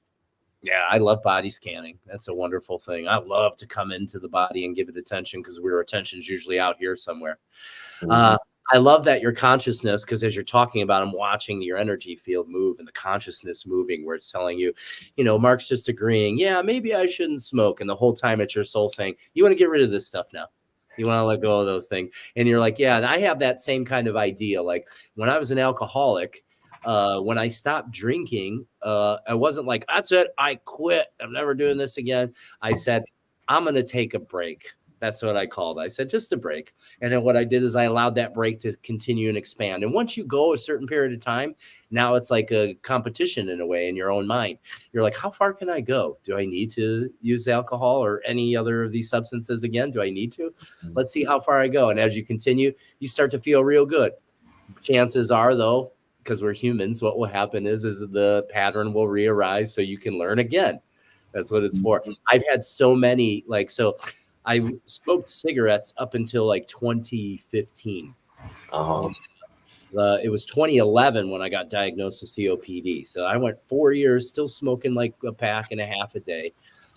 Yeah, I love body scanning. That's a wonderful thing. I love to come into the body and give it attention because our attention is usually out here somewhere. Mm-hmm. I love that your consciousness, because as you're talking about, I'm watching your energy field move and the consciousness moving where it's telling you, Mark's just agreeing, yeah, maybe I shouldn't smoke. And the whole time it's your soul saying, you want to get rid of this stuff now. You want to let go of those things. And you're like, yeah, and I have that same kind of idea. Like when I was an alcoholic, when I stopped drinking, I wasn't like, that's it, I quit, I'm never doing this again. I said, I'm going to take a break. That's what I called. I said, just a break. And then what I did is I allowed that break to continue and expand. And once you go a certain period of time, now it's like a competition in a way in your own mind. You're like, how far can I go? Do I need to use alcohol or any other of these substances again? Do I need to? Let's see how far I go. And as you continue, you start to feel real good. Chances are, though, because we're humans, what will happen is the pattern will re-arise so you can learn again. That's what it's for. I've had so many, I smoked cigarettes up until like 2015. Uh-huh. It was 2011 when I got diagnosed with COPD. So I went 4 years still smoking like a pack and a half a day,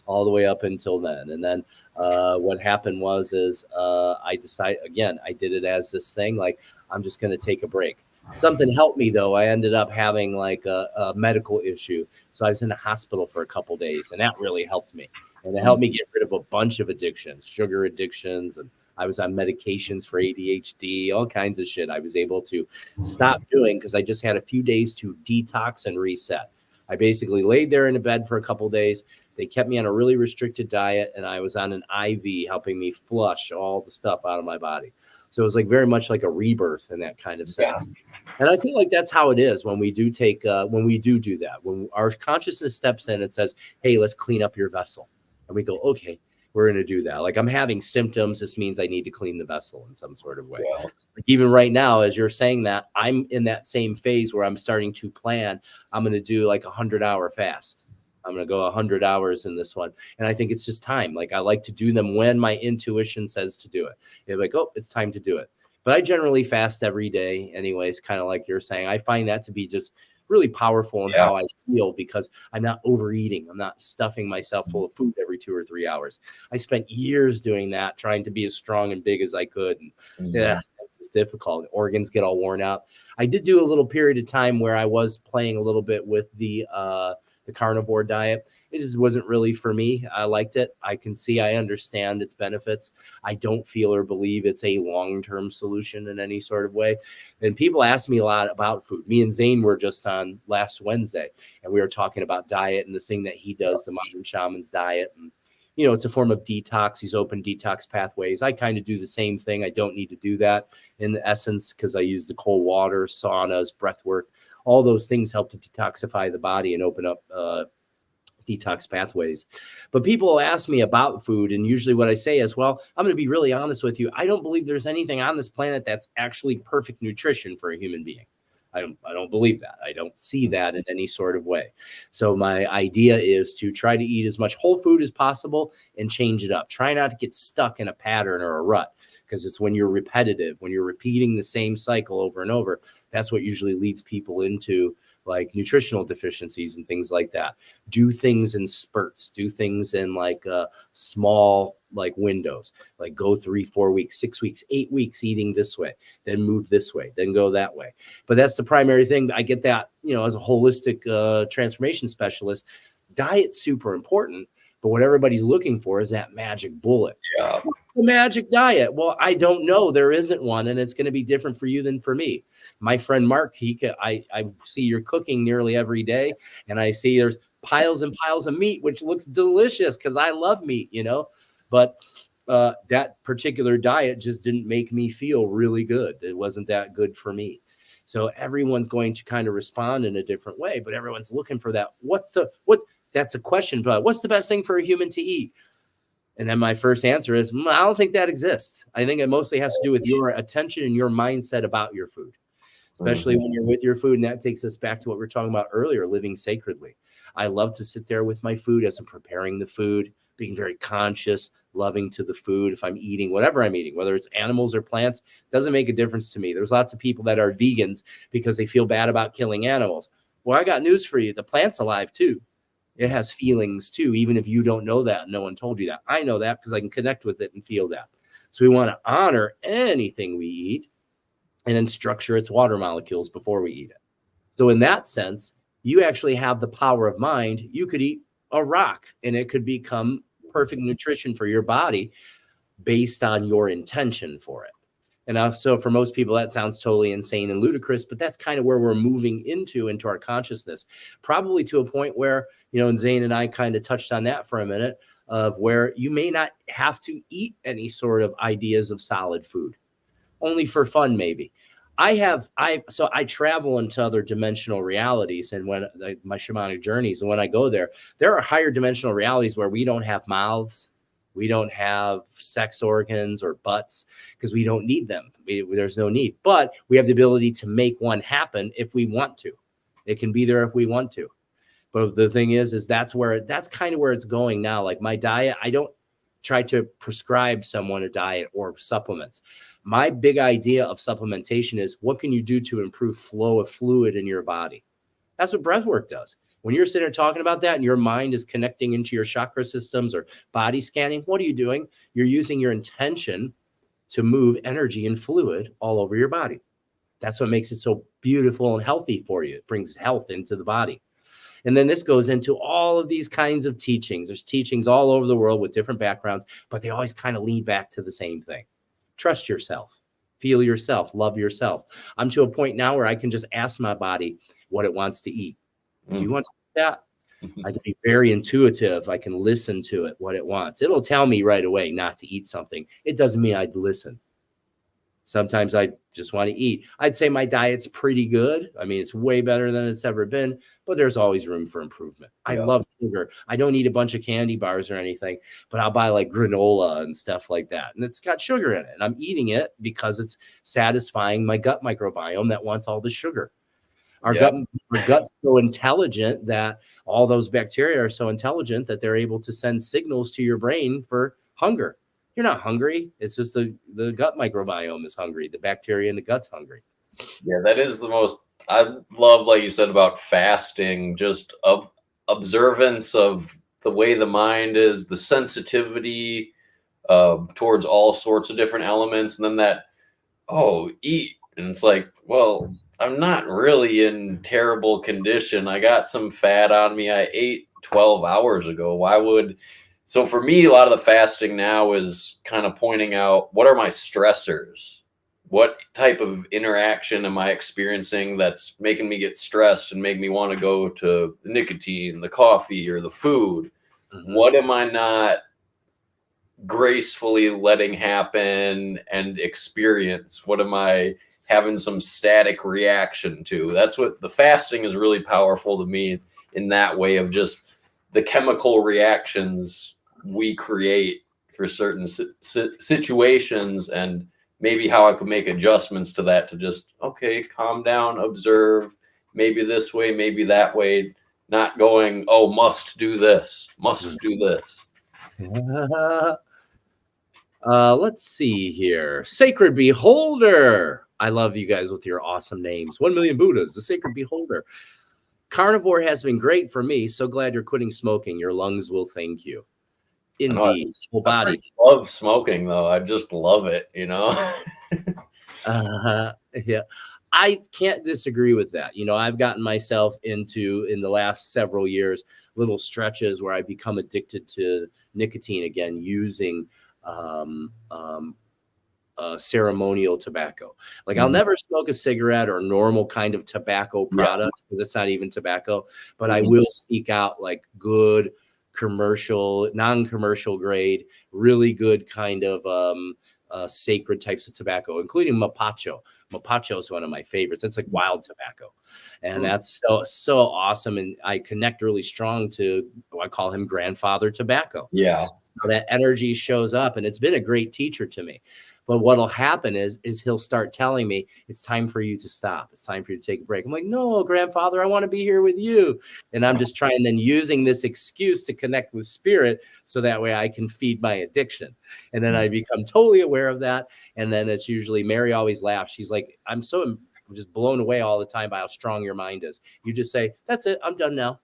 all the way up until then. And then what happened was I decided, again, I did it as this thing, like I'm just going to take a break. Something helped me though. I ended up having like a medical issue. So I was in the hospital for a couple days, and that really helped me. And it helped me get rid of a bunch of addictions, sugar addictions, and I was on medications for ADHD, all kinds of shit I was able to stop doing because I just had a few days to detox and reset. I basically laid there in a bed for a couple days. They kept me on a really restricted diet, and I was on an IV helping me flush all the stuff out of my body. So it was like very much like a rebirth in that kind of sense. Yeah. And I feel like that's how it is when we do take, when we do that, when our consciousness steps in and says, hey, let's clean up your vessel. And we go, okay, we're going to do that. Like I'm having symptoms. This means I need to clean the vessel in some sort of way. Yeah. Like even right now, as you're saying that, I'm in that same phase where I'm starting to plan. I'm going to do like 100-hour fast. I'm going to go 100 hours in this one. And I think it's just time. Like I like to do them when my intuition says to do it. You're like, oh, it's time to do it. But I generally fast every day anyways, kind of like you're saying. I find that to be just really powerful in how I feel because I'm not overeating. I'm not stuffing myself full of food every 2 or 3 hours. I spent years doing that, trying to be as strong and big as I could. And yeah, it's difficult. Organs get all worn out. I did do a little period of time where I was playing a little bit with the carnivore diet. It just wasn't really for me. I liked it. I understand its benefits. I don't feel or believe it's a long-term solution in any sort of way. And people ask me a lot about food. Me and Zane were just on last Wednesday, and we were talking about diet and the thing that he does, the modern shaman's diet. And, you know, it's a form of detox. He's open detox pathways. I kind of do the same thing. I don't need to do that in essence because I use the cold water, saunas, breath work. All those things help to detoxify the body and open up detox pathways. But people ask me about food, and usually what I say is, well, I'm going to be really honest with you. I don't believe there's anything on this planet that's actually perfect nutrition for a human being. I don't believe that. I don't see that in any sort of way. So my idea is to try to eat as much whole food as possible and change it up. Try not to get stuck in a pattern or a rut, because it's when you're repetitive, when you're repeating the same cycle over and over, that's what usually leads people into like nutritional deficiencies and things like that. Do things in spurts, do things in like small like windows, like go 3, 4 weeks, 6 weeks, 8 weeks eating this way, then move this way, then go that way. But that's the primary thing. I get that, you know, as a holistic transformation specialist, diet's super important. But what everybody's looking for is that magic bullet. Yeah. The magic diet. Well, I don't know. There isn't one, and it's going to be different for you than for me. My friend Mark, I see you're cooking nearly every day, and I see there's piles and piles of meat, which looks delicious because I love meat, you know. But that particular diet just didn't make me feel really good. It wasn't that good for me. So everyone's going to kind of respond in a different way, but everyone's looking for that. That's a question, but what's the best thing for a human to eat? And then my first answer is, I don't think that exists. I think it mostly has to do with your attention and your mindset about your food, especially when you're with your food. And that takes us back to what we were talking about earlier, living sacredly. I love to sit there with my food as I'm preparing the food, being very conscious, loving to the food. If I'm eating, whatever I'm eating, whether it's animals or plants, doesn't make a difference to me. There's lots of people that are vegans because they feel bad about killing animals. Well, I got news for you. The plant's alive too. It has feelings too, even if you don't know that. No one told you that. I know that because I can connect with it and feel that. So we want to honor anything we eat and then structure its water molecules before we eat it. So in that sense, you actually have the power of mind. You could eat a rock and it could become perfect nutrition for your body based on your intention for it. And so for most people, that sounds totally insane and ludicrous, but that's kind of where we're moving into our consciousness, probably to a point where, you know, and Zane and I kind of touched on that for a minute, of where you may not have to eat any sort of ideas of solid food, only for fun, maybe. I travel into other dimensional realities, and when my shamanic journeys, and when I go there are higher dimensional realities where we don't have mouths. We don't have sex organs or butts because we don't need them. There's no need, but we have the ability to make one happen if we want to. It can be there if we want to. But the thing is that's kind of where it's going now. Like my diet, try to prescribe someone a diet or supplements. My big idea of supplementation is, what can you do to improve flow of fluid in your body? That's what breath work does. When you're sitting there talking about that and your mind is connecting into your chakra systems or body scanning, what are you doing? You're using your intention to move energy and fluid all over your body. That's what makes it so beautiful and healthy for you. It brings health into the body. And then this goes into all of these kinds of teachings. There's teachings all over the world with different backgrounds, but they always kind of lead back to the same thing. Trust yourself, feel yourself, love yourself. I'm to a point now where I can just ask my body what it wants to eat. Do you want to eat that? I can be very intuitive. I can listen to it, what it wants. It'll tell me right away not to eat something. It doesn't mean I'd listen. Sometimes I just want to eat. I'd say my diet's pretty good. I mean, it's way better than it's ever been, but there's always room for improvement. I love sugar. I don't eat a bunch of candy bars or anything, but I'll buy like granola and stuff like that. And it's got sugar in it. And I'm eating it because it's satisfying my gut microbiome that wants all the sugar. Our gut's so intelligent that all those bacteria are so intelligent that they're able to send signals to your brain for hunger. You're not hungry. It's just the gut microbiome is hungry. The bacteria in the gut's hungry. Yeah, that is the most, I love, like you said, about fasting, just observance of the way the mind is, the sensitivity towards all sorts of different elements. And then that, eat. And it's like, well, I'm not really in terrible condition. I got some fat on me. I ate 12 hours ago. So for me, a lot of the fasting now is kind of pointing out, what are my stressors? What type of interaction am I experiencing that's making me get stressed and make me want to go to the nicotine, the coffee, or the food? Mm-hmm. What am I not gracefully letting happen and experience? What am I having some static reaction to? That's what the fasting is really powerful to me in that way, of just the chemical reactions we create for certain situations, and maybe how I could make adjustments to that, to just, okay, calm down, observe, maybe this way, maybe that way, not going, must do this, must do this. Let's see here. Sacred Beholder. I love you guys with your awesome names. 1 million Buddhas, the Sacred Beholder. Carnivore has been great for me. So glad you're quitting smoking. Your lungs will thank you. Indeed. Whole body. I love smoking, though. I just love it, Yeah. I can't disagree with that. I've gotten myself into, in the last several years, little stretches where I become addicted to nicotine again, using ceremonial tobacco. Like, I'll never smoke a cigarette or normal kind of tobacco product, because it's not even tobacco, but I will seek out like good commercial, non-commercial grade, really good kind of sacred types of tobacco, including mapacho. Mapacho is one of my favorites. It's like wild tobacco, and that's so awesome. And I connect really strong to, I call him grandfather tobacco. Yeah, so that energy shows up, and it's been a great teacher to me. But what'll happen is he'll start telling me, it's time for you to stop. It's time for you to take a break. I'm like, no, grandfather, I want to be here with you. And I'm just trying, then using this excuse to connect with spirit, so that way I can feed my addiction. And then I become totally aware of that. And then it's usually, Mary always laughs. She's like, I'm just blown away all the time by how strong your mind is. You just say, that's it, I'm done now.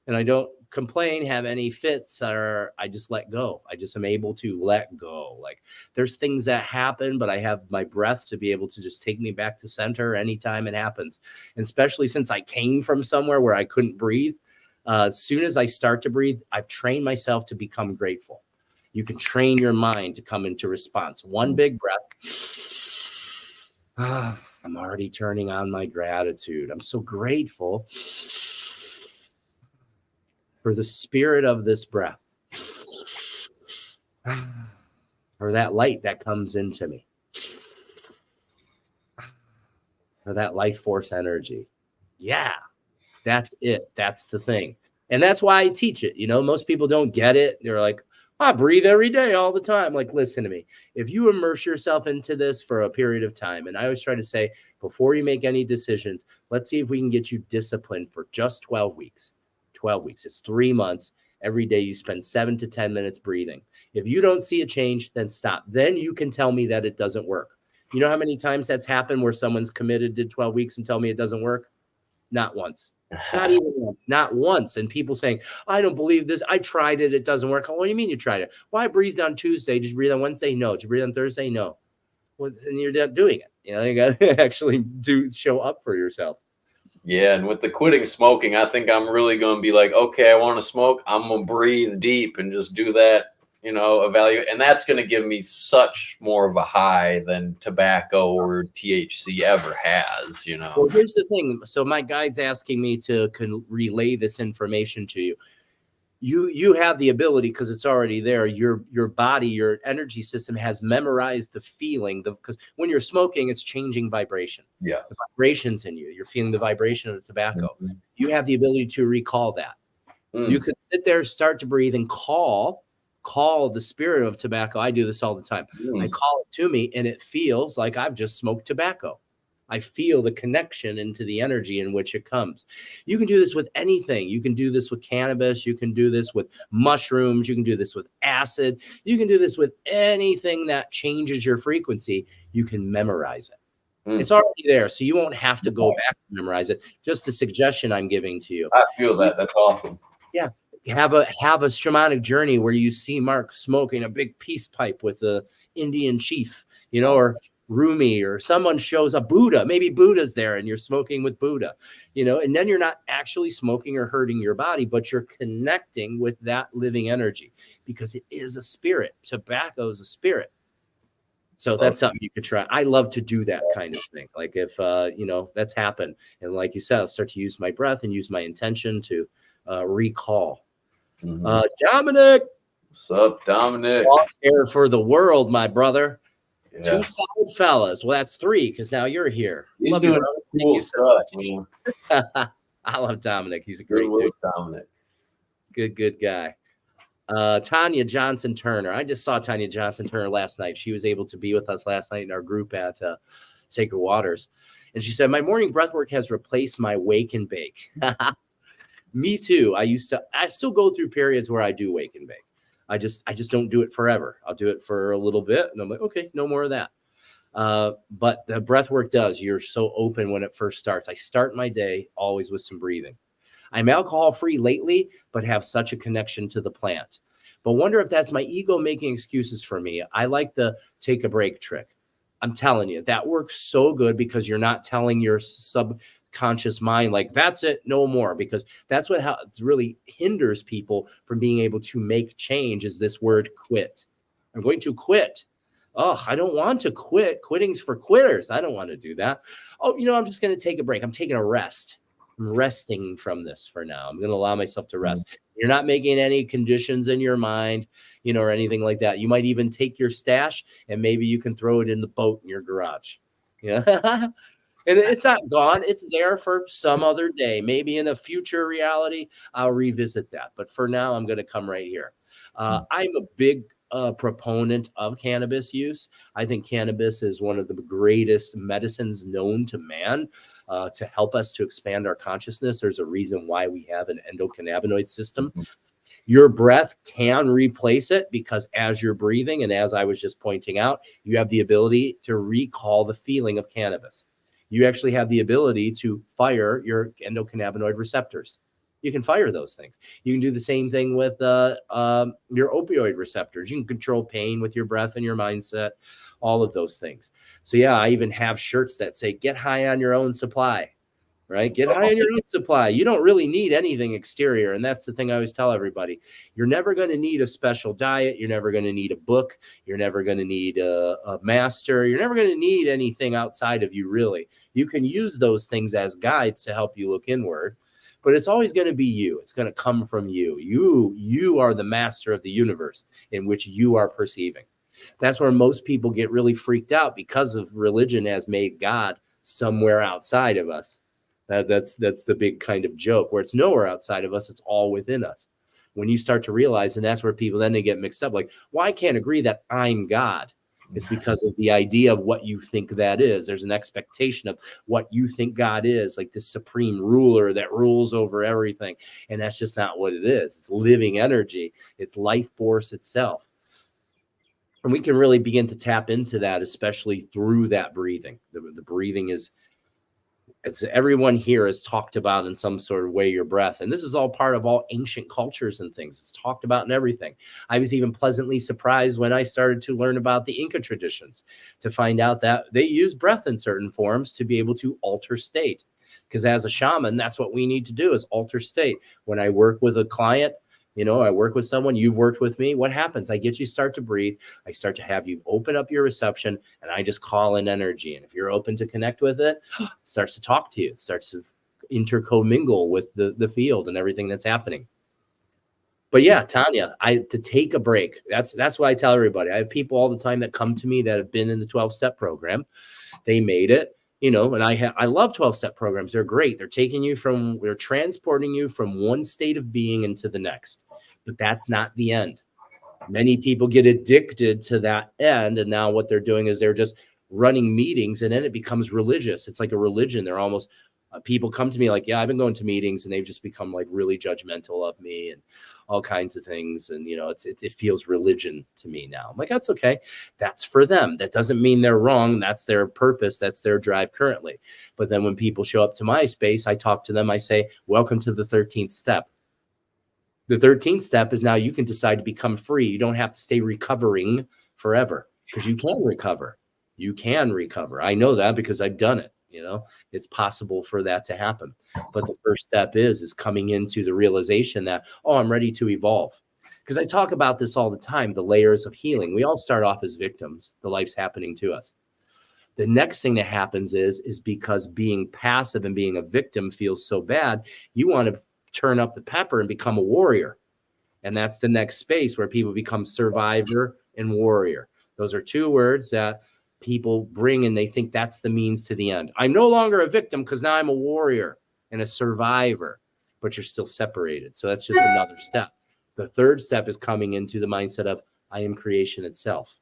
And I don't complain, have any fits, or I just let go. I just am able to let go. Like, there's things that happen, but I have my breath to be able to just take me back to center anytime it happens. And especially since I came from somewhere where I couldn't breathe, as soon as I start to breathe, I've trained myself to become grateful. You can train your mind to come into response. One big breath. I'm already turning on my gratitude. I'm so grateful for the spirit of this breath, for that light that comes into me, for that life force energy. Yeah, that's it. That's the thing. And that's why I teach it. Most people don't get it. They're like, I breathe every day, all the time. Like, listen to me. If you immerse yourself into this for a period of time, and I always try to say, before you make any decisions, let's see if we can get you disciplined for just 12 weeks. 12 weeks. It's 3 months. Every day you spend 7 to 10 minutes breathing. If you don't see a change, then stop. Then you can tell me that it doesn't work. You know how many times that's happened where someone's committed, did 12 weeks and tell me it doesn't work? Not once. Not even once. Not once. And people saying, I don't believe this. I tried it. It doesn't work. What do you mean you tried it? Well, I breathed on Tuesday. Did you breathe on Wednesday? No. Did you breathe on Thursday? No. Well, then you're not doing it. You know, you got to actually show up for yourself. Yeah, and with the quitting smoking, I think I'm really going to be like, okay, I want to smoke. I'm going to breathe deep and just do that, you know, evaluate. And that's going to give me such more of a high than tobacco or THC ever has, you know. Well, here's the thing. So my guide's asking me to relay this information to you. You have the ability, because it's already there. Your body, your energy system has memorized the feeling, because when you're smoking, it's changing vibration. Yeah, the vibrations in you. You're feeling the vibration of the tobacco. You have the ability to recall that. You could sit there, start to breathe, and call the spirit of tobacco. I do this all the time. I call it to me, and it feels like I've just smoked tobacco. I feel the connection into the energy in which it comes. You can do this with anything. You can do this with cannabis. You can do this with mushrooms. You can do this with acid. You can do this with anything that changes your frequency. You can memorize it. It's already there, so you won't have to go back and memorize it. Just the suggestion I'm giving to you. I feel that. That's awesome. Yeah. Have a shamanic journey where you see Mark smoking a big peace pipe with a Indian chief, you know, or Rumi, or someone shows a Buddha, maybe Buddha's there and you're smoking with Buddha, you know, and then you're not actually smoking or hurting your body, but you're connecting with that living energy, because it is a spirit. Tobacco is a spirit. So that's something you could try. I love to do that kind of thing. Like if, you know, that's happened. And like you said, I'll start to use my breath and use my intention to recall. Dominic. What's up, Dominic? Here for the world, my brother. Yeah. 2 solid fellas. Well, that's 3, because now you're here. He's doing cool stuff, man. I love Dominic. He's a great dude. Dominic. Good guy. Tanya Johnson Turner. I just saw Tanya Johnson Turner last night. She was able to be with us last night in our group at Sacred Waters. And she said, my morning breathwork has replaced my wake and bake. Me too. I still go through periods where I do wake and bake. I just don't do it forever. I'll do it for a little bit, and I'm like, okay, no more of that. But the breath work does. You're so open when it first starts. I start my day always with some breathing. I'm alcohol-free lately, but have such a connection to the plant. But wonder if that's my ego making excuses for me. I like the take a break trick. I'm telling you, that works so good, because you're not telling your subconscious mind, like, that's it, no more, because that's what really hinders people from being able to make change, is this word quit. I'm going to quit. Oh, I don't want to quit. Quitting's for quitters. I don't want to do that. Oh, you know, I'm just going to take a break. I'm taking a rest. I'm resting from this for now. I'm going to allow myself to rest. You're not making any conditions in your mind, you know, or anything like that. You might even take your stash and maybe you can throw it in the boat in your garage. Yeah. And it's not gone. It's there for some other day. Maybe in a future reality, I'll revisit that. But for now, I'm going to come right here. I'm a big proponent of cannabis use. I think cannabis is one of the greatest medicines known to man to help us to expand our consciousness. There's a reason why we have an endocannabinoid system. Your breath can replace it, because as you're breathing, and as I was just pointing out, you have the ability to recall the feeling of cannabis. You actually have the ability to fire your endocannabinoid receptors. You can fire those things. You can do the same thing with your opioid receptors. You can control pain with your breath and your mindset, all of those things. So yeah, I even have shirts that say, get high on your own supply, right? Get high on your own supply. You don't really need anything exterior. And that's the thing I always tell everybody. You're never going to need a special diet. You're never going to need a book. You're never going to need a master. You're never going to need anything outside of you, really. You can use those things as guides to help you look inward. But it's always going to be you. It's going to come from you. You are the master of the universe in which you are perceiving. That's where most people get really freaked out, because of religion has made God somewhere outside of us. That's the big kind of joke, where it's nowhere outside of us. It's all within us. When you start to realize, and that's where people then they get mixed up. Like, well, I can't agree that I'm God. It's because of the idea of what you think that is. There's an expectation of what you think God is, like this supreme ruler that rules over everything. And that's just not what it is. It's living energy. It's life force itself. And we can really begin to tap into that, especially through that breathing. The breathing is, it's everyone here has talked about in some sort of way your breath. And this is all part of all ancient cultures and things. It's talked about in everything. I was even pleasantly surprised when I started to learn about the Inca traditions to find out that they use breath in certain forms to be able to alter state. Because as a shaman, that's what we need to do, is alter state. When I work with a client, you know, I work with someone, you've worked with me. What happens? I get you start to breathe. I start to have you open up your reception, and I just call in energy. And if you're open to connect with it, it starts to talk to you. It starts to intercommingle with the field and everything that's happening. But yeah, Tanya, to take a break. That's why I tell everybody. I have people all the time that come to me that have been in the 12-step program. They made it. You know, and I love 12-step programs. They're great. They're transporting you from one state of being into the next. But that's not the end. Many people get addicted to that end. And now what they're doing is they're just running meetings, and then it becomes religious. It's like a religion. They're almost, people come to me like, yeah, I've been going to meetings, and they've just become like really judgmental of me and all kinds of things. And, you know, it feels religion to me now. I'm like, that's okay. That's for them. That doesn't mean they're wrong. That's their purpose. That's their drive currently. But then when people show up to my space, I talk to them. I say, welcome to the 13th step. The 13th step is now you can decide to become free. You don't have to stay recovering forever, because you can recover. You can recover. I know that because I've done it. You know, it's possible for that to happen. But the first step is coming into the realization that, oh, I'm ready to evolve. Because I talk about this all the time, the layers of healing. We all start off as victims. The life's happening to us. The next thing that happens is because being passive and being a victim feels so bad, you want to turn up the pepper and become a warrior. And that's the next space where people become survivor and warrior. Those are two words that people bring, and they think that's the means to the end. I'm no longer a victim because now I'm a warrior and a survivor, but you're still separated. So that's just another step. The third step is coming into the mindset of I am creation itself.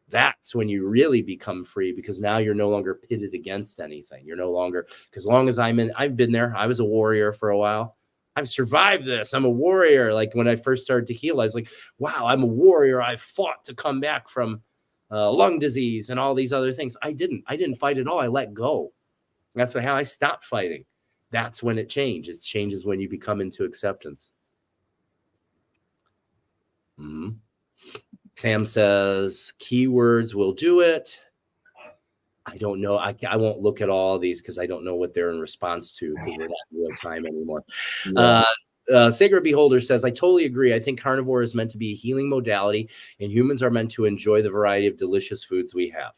That's when you really become free, because now you're no longer pitted against anything. You're no longer, because long as I've been there. I was a warrior for a while. I've survived this. I'm a warrior. Like when I first started to heal, I was like, wow, I'm a warrior. I fought to come back from lung disease and all these other things. I didn't fight at all. I let go. That's how I stopped fighting. That's when it changed. It changes when you become into acceptance. Sam says, keywords will do it. I don't know. I won't look at all of these because I don't know what they're in response to, because we're not in real time anymore. Yeah. Sacred Beholder says, I totally agree. I think carnivore is meant to be a healing modality, and humans are meant to enjoy the variety of delicious foods we have.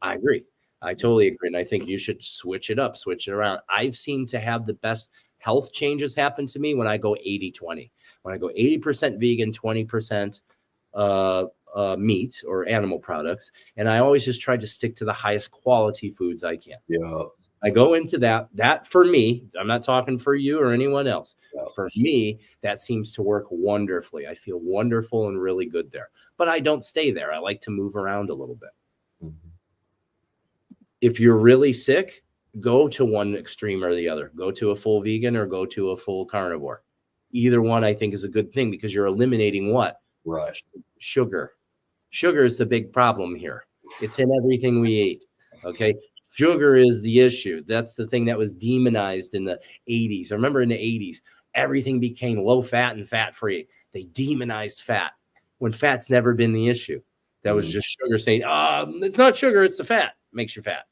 I agree. I totally agree. And I think you should switch it up, switch it around. I've seen to have the best health changes happen to me when I go 80-20. When I go 80% vegan, 20% meat or animal products. And I always just try to stick to the highest quality foods I can. Yeah. I go into that for me, I'm not talking for you or anyone else. Yeah. For me, that seems to work wonderfully. I feel wonderful and really good there, but I don't stay there. I like to move around a little bit. Mm-hmm. If you're really sick, go to one extreme or the other. Go to a full vegan or go to a full carnivore. Either one I think is a good thing, because you're eliminating what? Right. Sugar. Sugar is the big problem here. It's in everything we eat. Okay. Sugar is the issue. That's the thing that was demonized in the 80s. I remember in the 80s, everything became low fat and fat free. They demonized fat when fat's never been the issue. That was just sugar saying, it's not sugar, it's the fat. Makes you fat.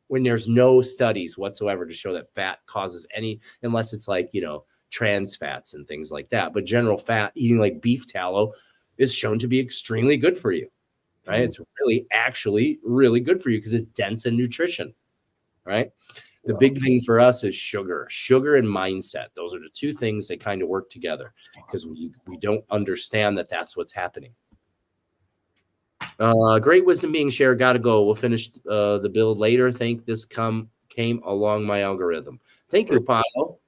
When there's no studies whatsoever to show that fat causes any, unless it's like, you know, trans fats and things like that. But general fat, eating like beef tallow, is shown to be extremely good for you, right? It's really actually really good for you because it's dense in nutrition, right? The big thing for us is sugar and mindset. Those are the two things that kind of work together, because we don't understand that that's what's happening. Great wisdom being shared. Gotta go. We'll finish the build later. Think this came along my algorithm. Thank you, Paqo.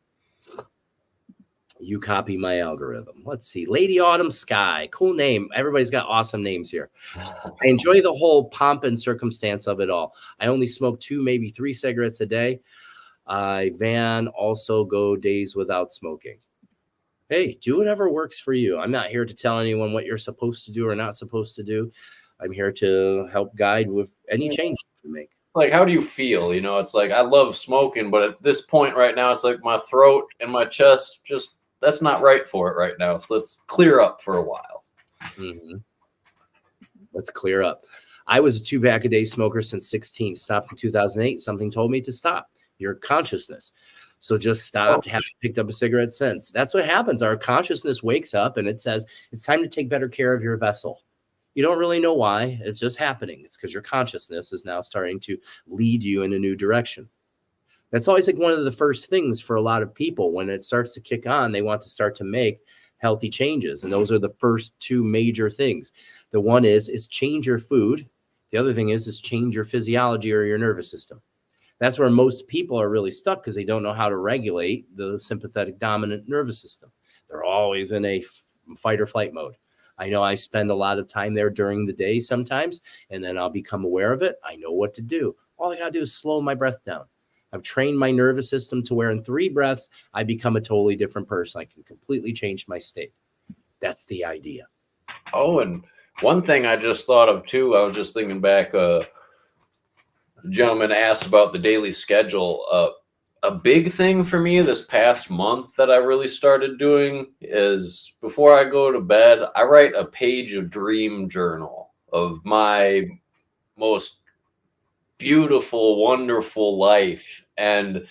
You copy my algorithm. Let's see. Lady Autumn Sky. Cool name. Everybody's got awesome names here. I enjoy the whole pomp and circumstance of it all. I only smoke 2, maybe 3 cigarettes a day. I also go days without smoking. Hey, do whatever works for you. I'm not here to tell anyone what you're supposed to do or not supposed to do. I'm here to help guide with any change you make. Like, how do you feel? You know, it's like, I love smoking, but at this point right now, it's like my throat and my chest, just, that's not right for it right now. So let's clear up for a while. Mm-hmm. Let's clear up. I was a 2-pack a day smoker since 16, stopped in 2008. Something told me to stop. Your consciousness. So just stopped, haven't picked up a cigarette since. That's what happens. Our consciousness wakes up and it says, it's time to take better care of your vessel. You don't really know why. It's just happening. It's because your consciousness is now starting to lead you in a new direction. That's always like one of the first things for a lot of people. When it starts to kick on, they want to start to make healthy changes. And those are the first 2 major things. The one is change your food. The other thing is change your physiology or your nervous system. That's where most people are really stuck because they don't know how to regulate the sympathetic dominant nervous system. They're always in a fight or flight mode. I know I spend a lot of time there during the day sometimes, and then I'll become aware of it. I know what to do. All I got to do is slow my breath down. I've trained my nervous system to where in 3 breaths, I become a totally different person. I can completely change my state. That's the idea. Oh, and one thing I just thought of too, I was just thinking back, the gentleman asked about the daily schedule. A big thing for me this past month that I really started doing is before I go to bed, I write a page of dream journal of my most beautiful, wonderful life. And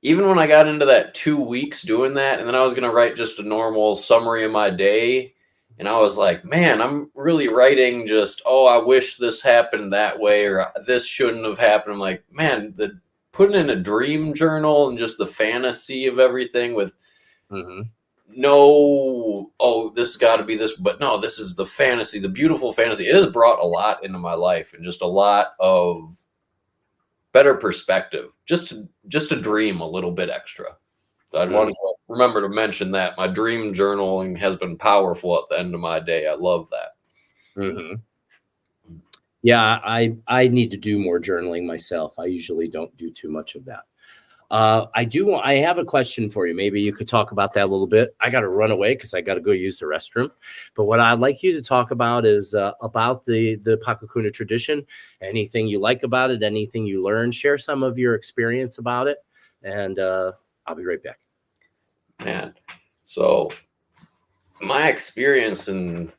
even when I got into that 2 weeks doing that, and then I was going to write just a normal summary of my day, and I was like, man, I'm really writing just, oh, I wish this happened that way, or this shouldn't have happened. I'm like, man, putting in a dream journal and just the fantasy of everything with no, oh, this has got to be this, but no, this is the fantasy, the beautiful fantasy. It has brought a lot into my life and just a lot of better perspective, just to dream a little bit extra. So I'd want to remember to mention that my dream journaling has been powerful at the end of my day. I love that. Yeah, I need to do more journaling myself. I usually don't do too much of that. I have a question for you. Maybe you could talk about that a little bit. I got to run away because I got to go use the restroom. But what I'd like you to talk about is about the Paqo Kuna tradition. Anything you like about it, anything you learned, share some of your experience about it. And I'll be right back. Man, so my experience, and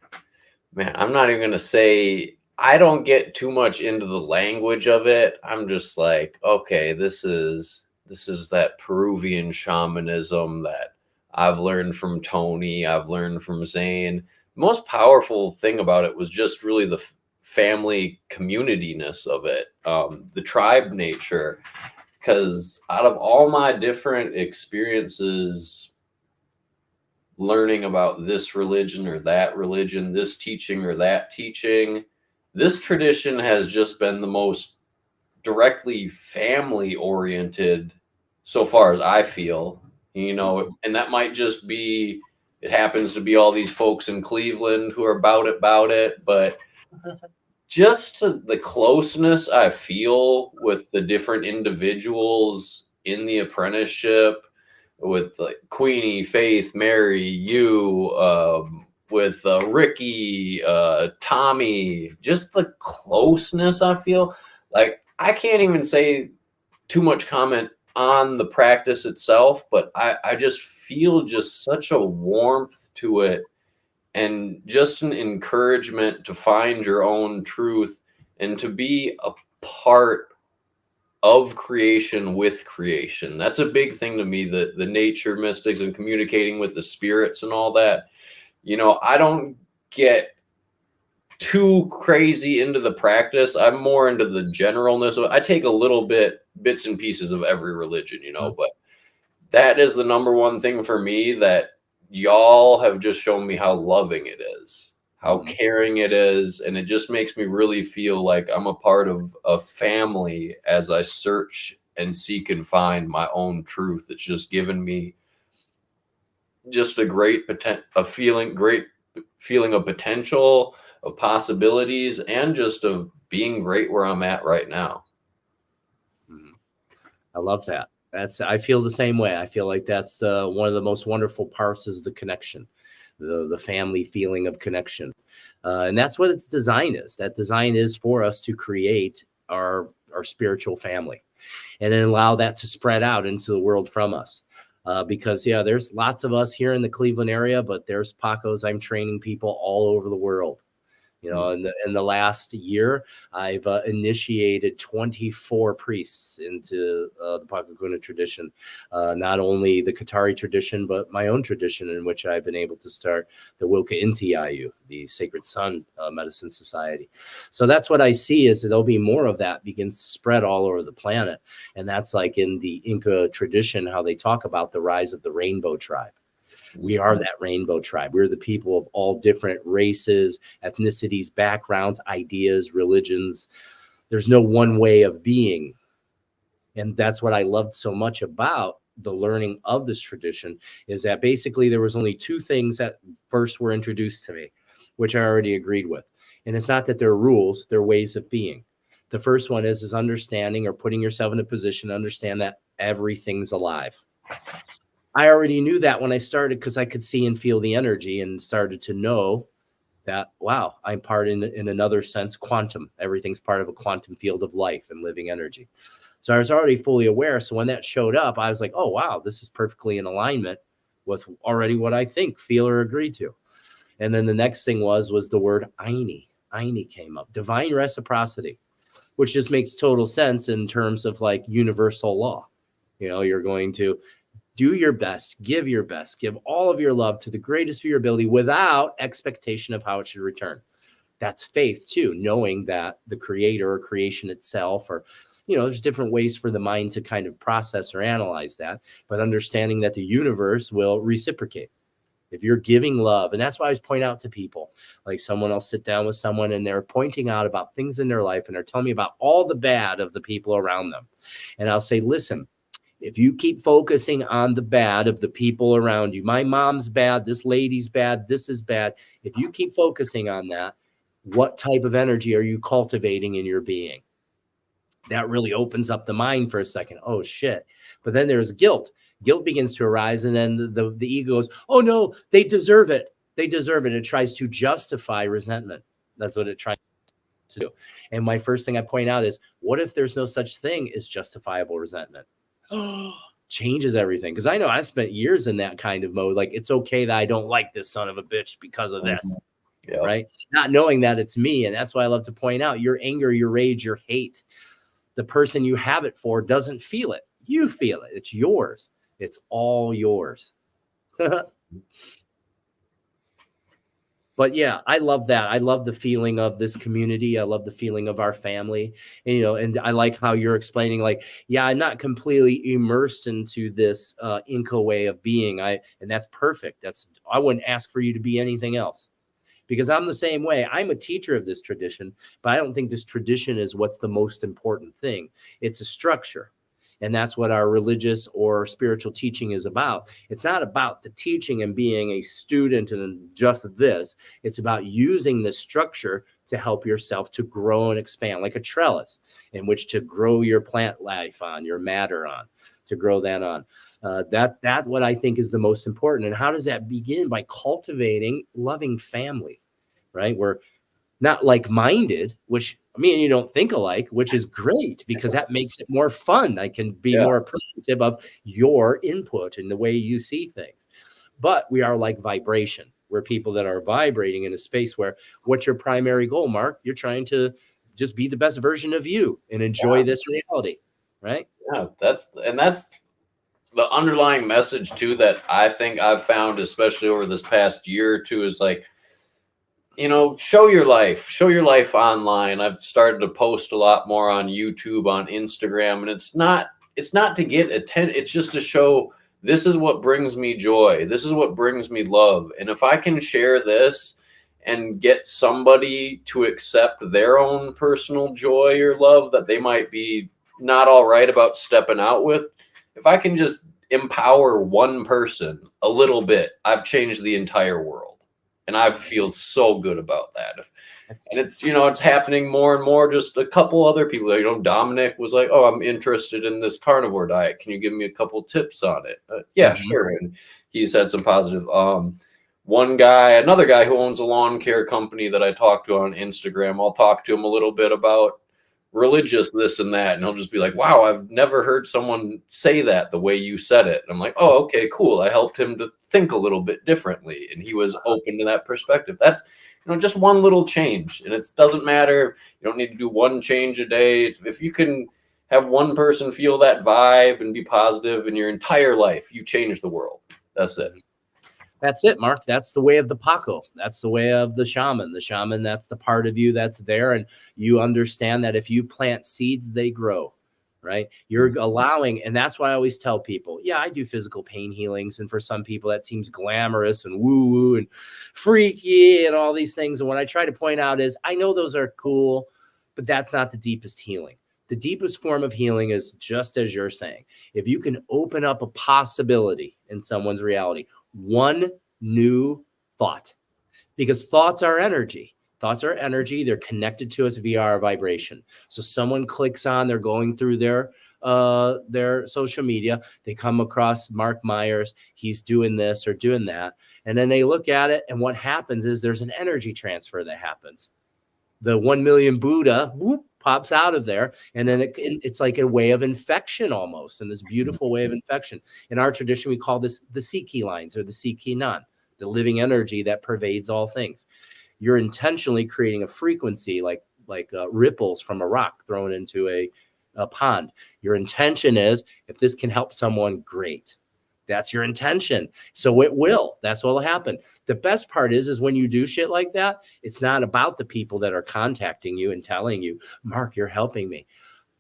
man, I'm not even going to say, I don't get too much into the language of it. I'm just like, okay, this is that Peruvian shamanism that I've learned from Tony, I've learned from Zane. The most powerful thing about it was just really the family community-ness of it, the tribe nature. Because out of all my different experiences learning about this religion or that religion, this teaching or that teaching, this tradition has just been the most directly family oriented so far as I feel, you know, and that might just be, it happens to be all these folks in Cleveland who are about it, but just the closeness I feel with the different individuals in the apprenticeship, with like Queenie, Faith, Mary, you, with Ricky, Tommy, just the closeness I feel. Like, I can't even say too much comment on the practice itself, but I just feel just such a warmth to it and just an encouragement to find your own truth and to be a part of creation with creation. That's a big thing to me, the nature mystics and communicating with the spirits and all that. You know, I don't get too crazy into the practice. I'm more into the generalness of it. I take a little bits and pieces of every religion, you know, but that is the number one thing for me, that y'all have just shown me how loving it is, how caring it is. And it just makes me really feel like I'm a part of a family as I search and seek and find my own truth. It's just given me just a great great feeling of potential, of possibilities, and just of being great where I'm at right now. I love that. I feel the same way. I feel like that's one of the most wonderful parts is the connection, the family feeling of connection. And that's what its design is. That design is for us to create our spiritual family and then allow that to spread out into the world from us. Because yeah, there's lots of us here in the Cleveland area, but there's Paqos. I'm training people all over the world. You know, in the last year, I've initiated 24 priests into the Paqo Kuna tradition, not only the Qatari tradition, but my own tradition in which I've been able to start the Wilka Intiayu, the Sacred Sun Medicine Society. So that's what I see is that there'll be more of that begins to spread all over the planet. And that's like in the Inca tradition, how they talk about the rise of the rainbow tribe. We are that rainbow tribe. We're the people of all different races, ethnicities, backgrounds, ideas, religions. There's no one way of being. And that's what I loved so much about the learning of this tradition is that basically there was only two things that first were introduced to me, which I already agreed with. And it's not that they're rules, they're ways of being. The first one is understanding or putting yourself in a position to understand that everything's alive. I already knew that when I started because I could see and feel the energy and started to know that, wow, I'm part in another sense, quantum. Everything's part of a quantum field of life and living energy. So I was already fully aware. So when that showed up, I was like, oh, wow, this is perfectly in alignment with already what I think, feel, or agree to. And then the next thing was the word Aini. Aini came up, divine reciprocity, which just makes total sense in terms of like universal law. You know, you're going to do your best, give all of your love to the greatest of your ability without expectation of how it should return. That's faith too, knowing that the creator or creation itself, or, you know, there's different ways for the mind to kind of process or analyze that, but understanding that the universe will reciprocate. If you're giving love, and that's why I always point out to people, like someone will sit down with someone and they're pointing out about things in their life and they're telling me about all the bad of the people around them. And I'll say, listen, if you keep focusing on the bad of the people around you, my mom's bad, this lady's bad, this is bad. If you keep focusing on that, what type of energy are you cultivating in your being? That really opens up the mind for a second. Oh, shit. But then there's guilt. Guilt begins to arise. And then the ego goes, oh, no, they deserve it. They deserve it. It tries to justify resentment. That's what it tries to do. And my first thing I point out is, what if there's no such thing as justifiable resentment? Changes everything. Because I know I spent years in that kind of mode. Like, it's okay that I don't like this son of a bitch because of this. Yeah. Right? Not knowing that it's me. And that's why I love to point out your anger, your rage, your hate. The person you have it for doesn't feel it. You feel it. It's yours. It's all yours. But yeah, I love that. I love the feeling of this community. I love the feeling of our family. And, you know, and I like how you're explaining, like, yeah, I'm not completely immersed into this Inca way of being. And that's perfect. I wouldn't ask for you to be anything else, because I'm the same way. I'm a teacher of this tradition, but I don't think this tradition is what's the most important thing. It's a structure. And that's what our religious or spiritual teaching is about. It's not about the teaching and being a student and just this. It's about using the structure to help yourself to grow and expand, like a trellis in which to grow your plant life on, your matter on, to grow that on. That what I think is the most important. And how does that begin? By cultivating loving family, right? We're not like-minded, which me and you don't think alike, which is great because that makes it more fun. I can be more appreciative of your input and the way you see things. But we are like vibration. We're people that are vibrating in a space where what's your primary goal, Mark? You're trying to just be the best version of you and enjoy this reality, right? Yeah, that's the underlying message too that I think I've found, especially over this past year or two, is like, you know, show your life online. I've started to post a lot more on YouTube, on Instagram, and it's not to get attention. It's just to show this is what brings me joy. This is what brings me love. And if I can share this and get somebody to accept their own personal joy or love that they might be not all right about stepping out with, if I can just empower one person a little bit, I've changed the entire world. And I feel so good about that. And it's, it's happening more and more. Just a couple other people, Dominic was like, oh, I'm interested in this carnivore diet. Can you give me a couple tips on it? Yeah, sure. And he said some positive. Another guy who owns a lawn care company that I talked to on Instagram, I'll talk to him a little bit about religious this and that, and he'll just be like, wow, I've never heard someone say that the way you said it. And I'm like, oh, okay, cool. I helped him to think a little bit differently, and he was open to that perspective. That's just one little change, and it doesn't matter. You don't need to do one change a day. If you can have one person feel that vibe and be positive in your entire life, you change the world. That's it. That's it, Mark. That's the way of the Paqo. That's the way of the shaman. The shaman, that's the part of you that's there. And you understand that if you plant seeds, they grow, right? You're allowing, and that's why I always tell people, yeah, I do physical pain healings. And for some people that seems glamorous and woo-woo and freaky and all these things. And what I try to point out is, I know those are cool, but that's not the deepest healing. The deepest form of healing is just as you're saying. If you can open up a possibility in someone's reality, one new thought, because thoughts are energy. Thoughts are energy. They're connected to us via our vibration. So someone clicks on, they're going through their social media. They come across Mark Meiers. He's doing this or doing that. And then they look at it. And what happens is there's an energy transfer that happens. The 1 million Buddha pops out of there. And then it's like a way of infection almost. And this beautiful way of infection. In our tradition, we call this the Sikhi lines or the Sikhi Nan, the living energy that pervades all things. You're intentionally creating a frequency like ripples from a rock thrown into a pond. Your intention is, if this can help someone, great. That's your intention. So it will. That's what will happen. The best part is when you do shit like that, it's not about the people that are contacting you and telling you, Mark, you're helping me.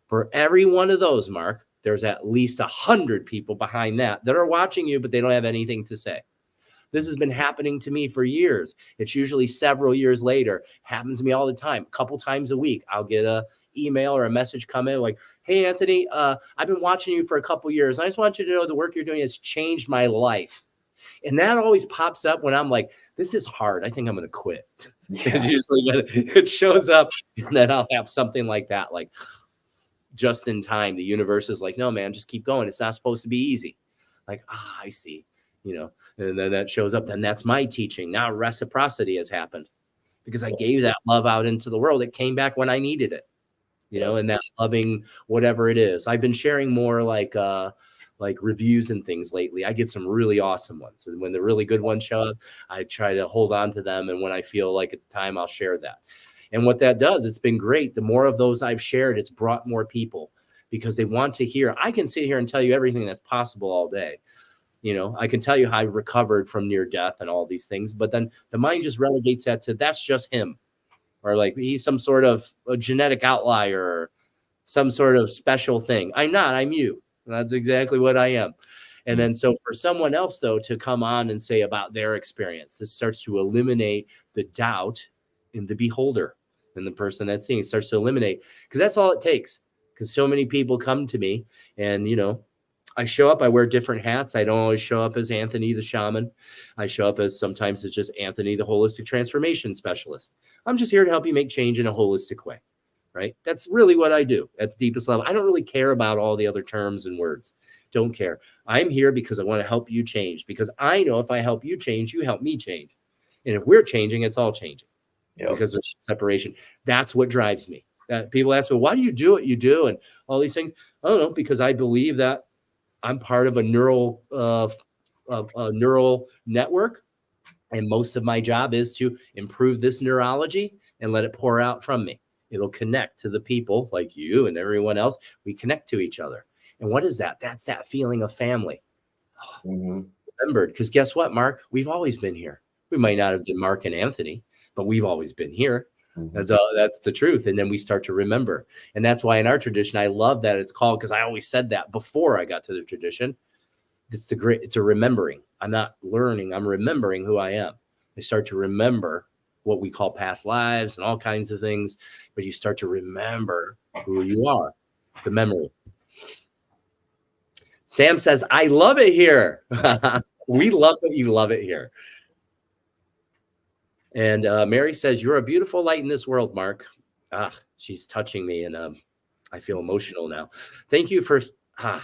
For every one of those, Mark, there's at least 100 people behind that are watching you, but they don't have anything to say. This has been happening to me for years. It's usually several years later. Happens to me all the time. A couple times a week, I'll get a email or a message come in like, hey, Anthony, I've been watching you for a couple years. I just want you to know the work you're doing has changed my life. And that always pops up when I'm like, this is hard. I think I'm going to quit. Yeah. Usually it shows up, and then I'll have something like that, like just in time. The universe is like, no, man, just keep going. It's not supposed to be easy. Like, I see. And then that shows up. Then that's my teaching. Now reciprocity has happened because I gave that love out into the world. It came back when I needed it, and that loving whatever it is. I've been sharing more like reviews and things lately. I get some really awesome ones. And when the really good ones show up, I try to hold on to them. And when I feel like it's time, I'll share that. And what that does, it's been great. The more of those I've shared, it's brought more people because they want to hear. I can sit here and tell you everything that's possible all day. I can tell you how I recovered from near death and all these things, but then the mind just relegates that to that's just him, or like he's some sort of a genetic outlier or some sort of special thing. I'm not, I'm you. That's exactly what I am. And then so for someone else, though, to come on and say about their experience, this starts to eliminate the doubt in the beholder and the person that's seeing. It starts to eliminate, because that's all it takes. Because so many people come to me and, I show up, I wear different hats. I don't always show up as Anthony the shaman. I show up as sometimes it's just Anthony the holistic transformation specialist. I'm just here to help you make change in a holistic way, right? That's really what I do at the deepest level. I don't really care about all the other terms and words. Don't care. I'm here because I want to help you change, because I know if I help you change, you help me change. And if we're changing, it's all changing. Yep. Because there's separation. That's what drives me. People ask me, why do you do what you do? And all these things. I don't know, because I believe that I'm part of a neural network, and most of my job is to improve this neurology and let it pour out from me. It'll connect to the people like you and everyone else. We connect to each other. And what is that? That's that feeling of family. Remembered, because guess what, Mark? We've always been here. We might not have been Mark and Anthony, but we've always been here. That's the truth. And then we start to remember. And that's why in our tradition, I love that it's called, because I always said that before I got to the tradition. It's a remembering. I'm not learning. I'm remembering who I am. I start to remember what we call past lives and all kinds of things, but you start to remember who you are, the memory. Sam says, I love it here. We love that you love it here. And Mary says, you're a beautiful light in this world, Mark. She's touching me, and I feel emotional now. Thank you for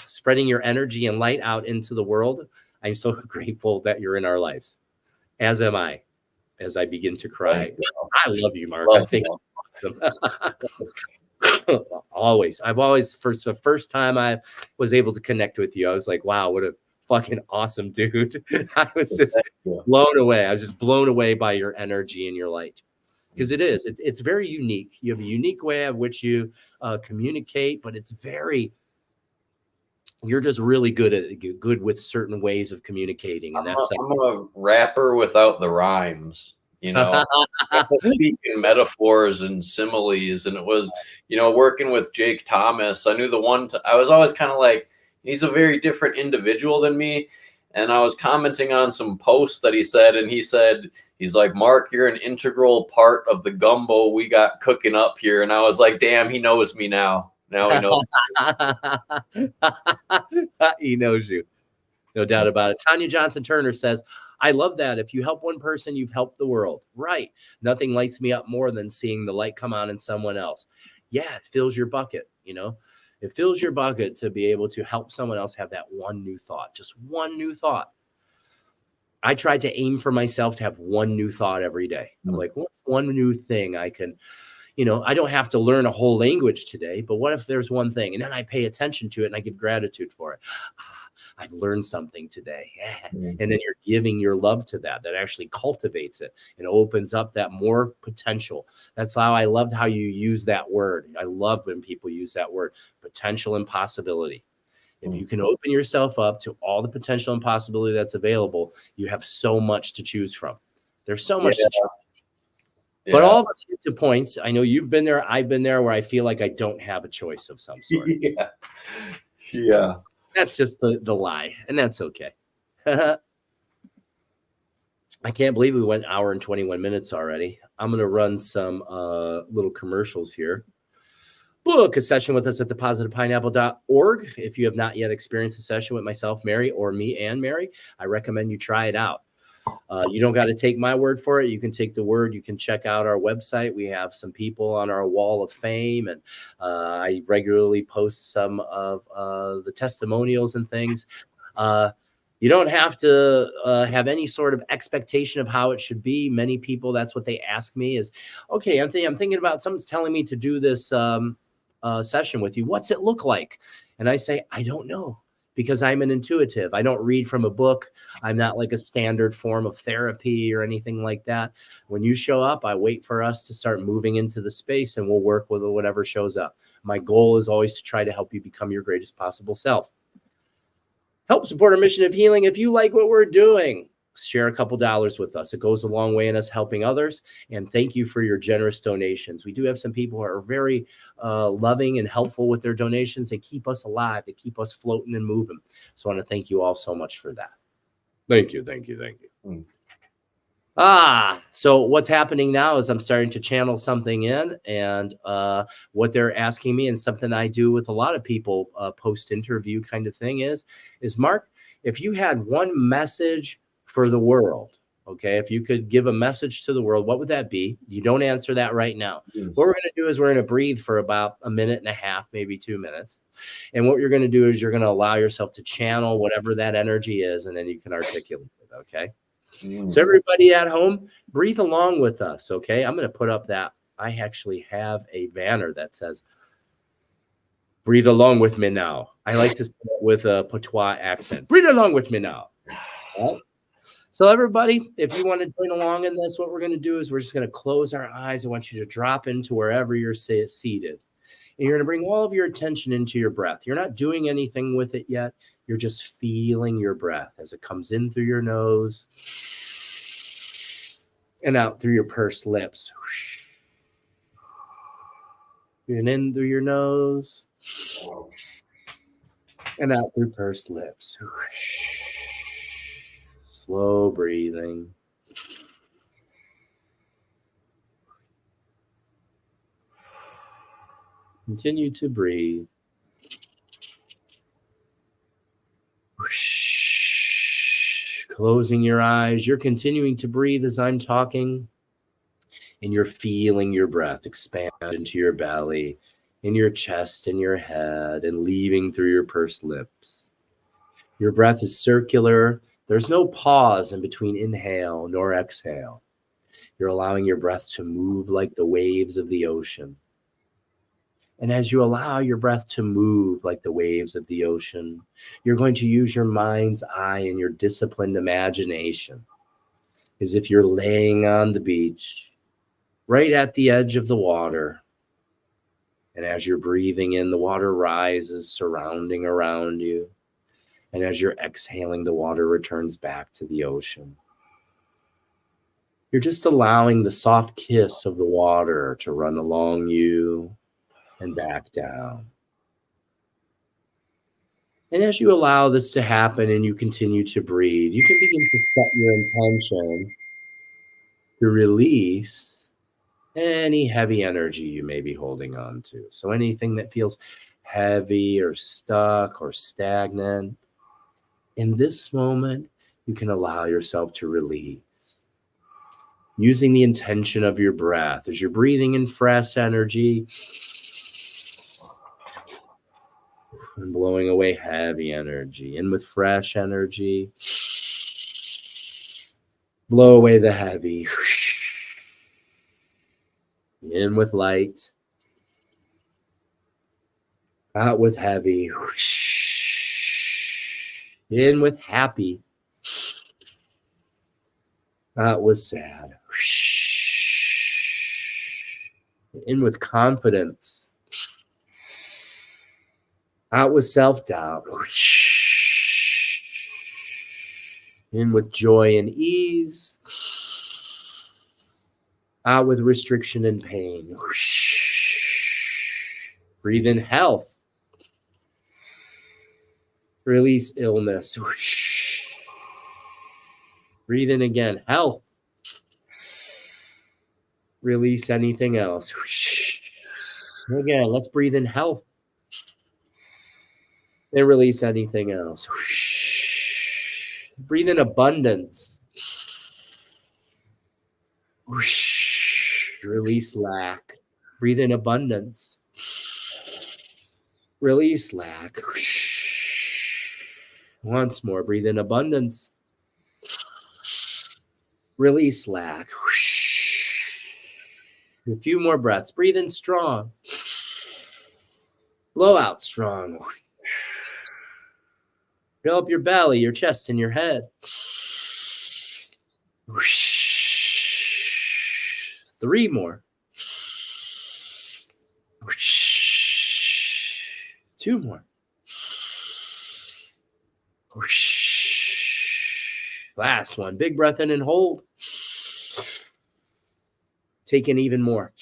spreading your energy and light out into the world. I'm so grateful that you're in our lives, as am I, as I begin to cry. I love you, Mark. I think you're awesome. Always. I've always, for the first time I was able to connect with you, I was like, wow, what a fucking awesome dude. I was just blown away. I was just blown away by your energy and your light. Because it's very unique. You have a unique way of which you communicate, but it's you're just really good with certain ways of communicating. And I'm a rapper without the rhymes, you know, speaking metaphors and similes. And it was, you know, working with Jake Thomas. I knew I was always kind of like, he's a very different individual than me. And I was commenting on some posts that he said, and he's like, Mark, you're an integral part of the gumbo we got cooking up here. And I was like, damn, he knows me now. Now he knows. He knows you. No doubt about it. Tanya Johnson Turner says, I love that. If you help one person, you've helped the world. Right. Nothing lights me up more than seeing the light come on in someone else. Yeah, it fills your bucket, you know. It fills your bucket to be able to help someone else have that one new thought, just one new thought. I tried to aim for myself to have one new thought every day. I'm like, what's one new thing I can, you know, I don't have to learn a whole language today, but what if there's one thing? And then I pay attention to it and I give gratitude for it. I've learned something today. And then you're giving your love to that actually cultivates it and opens up that more potential. That's how I loved how you use that word. I love when people use that word, potential and possibility. If you can open yourself up to all the potential and possibility that's available, you have so much to choose from. There's so much to choose. Yeah. But all of us get to points. I know you've been there. I've been there where I feel like I don't have a choice of some sort. Yeah. That's just the lie, and that's okay. I can't believe we went 1 hour and 21 minutes already. I'm going to run some little commercials here. Book a session with us at thepositivepineapple.org. If you have not yet experienced a session with myself, Mary, or me and Mary, I recommend you try it out. You don't got to take my word for it. You can take the word. You can check out our website. We have some people on our wall of fame, and I regularly post some of the testimonials and things. You don't have to have any sort of expectation of how it should be. Many people, that's what they ask me is, okay, I'm thinking about someone's telling me to do this session with you. What's it look like? And I say, I don't know. Because I'm an intuitive. I don't read from a book. I'm not like a standard form of therapy or anything like that. When you show up, I wait for us to start moving into the space and we'll work with whatever shows up. My goal is always to try to help you become your greatest possible self. Help support our mission of healing. If you like what we're doing, share a couple dollars with us. It goes a long way in us helping others. And thank you for your generous donations. We do have some people who are very loving and helpful with their donations. They keep us alive. They keep us floating and moving. So I want to thank you all so much for that. Thank you. Thank you. Thank you. So what's happening now is I'm starting to channel something in, and what they're asking me, and something I do with a lot of people post-interview kind of thing is Mark, if you had one message for the world, okay, if you could give a message to the world, what would that be? You don't answer that right now. What we're going to do is we're going to breathe for about 1.5 minutes, maybe 2 minutes. And what you're going to do is you're going to allow yourself to channel whatever that energy is, and then you can articulate it, okay? So everybody at home, breathe along with us, okay? I'm going to put up that. I actually have a banner that says, breathe along with me now. I like to say it with a patois accent. Breathe along with me now. All right? So everybody, if you want to join along in this, what we're going to do is we're just going to close our eyes. I want you to drop into wherever you're seated. And you're going to bring all of your attention into your breath. You're not doing anything with it yet. You're just feeling your breath as it comes in through your nose and out through your pursed lips. And in through your nose and out through pursed lips. Slow breathing. Continue to breathe. Closing your eyes, you're continuing to breathe as I'm talking, and you're feeling your breath expand into your belly, in your chest, in your head, and leaving through your pursed lips. Your breath is circular. There's no pause in between inhale nor exhale. You're allowing your breath to move like the waves of the ocean. And as you allow your breath to move like the waves of the ocean, you're going to use your mind's eye and your disciplined imagination as if you're laying on the beach, right at the edge of the water. And as you're breathing in, the water rises, surrounding around you. And as you're exhaling, the water returns back to the ocean. You're just allowing the soft kiss of the water to run along you and back down. And as you allow this to happen and you continue to breathe, you can begin to set your intention to release any heavy energy you may be holding on to. So anything that feels heavy or stuck or stagnant, in this moment, you can allow yourself to release. Using the intention of your breath as you're breathing in fresh energy and blowing away heavy energy. In with fresh energy. Blow away the heavy. In with light. Out with heavy. In with happy. Out with sad. In with confidence. Out with self-doubt. In with joy and ease. Out with restriction and pain. Breathe in health. Release illness. Breathe in again. Health. Release anything else. Again, let's breathe in health. And release anything else. Breathe in abundance. Release lack. Breathe in abundance. Release lack. Once more, breathe in abundance. Release lack. A few more breaths. Breathe in strong. Blow out strong. Fill up your belly, your chest, and your head. 3 more. 2 more. Last one. Big breath in and hold. Take in even more.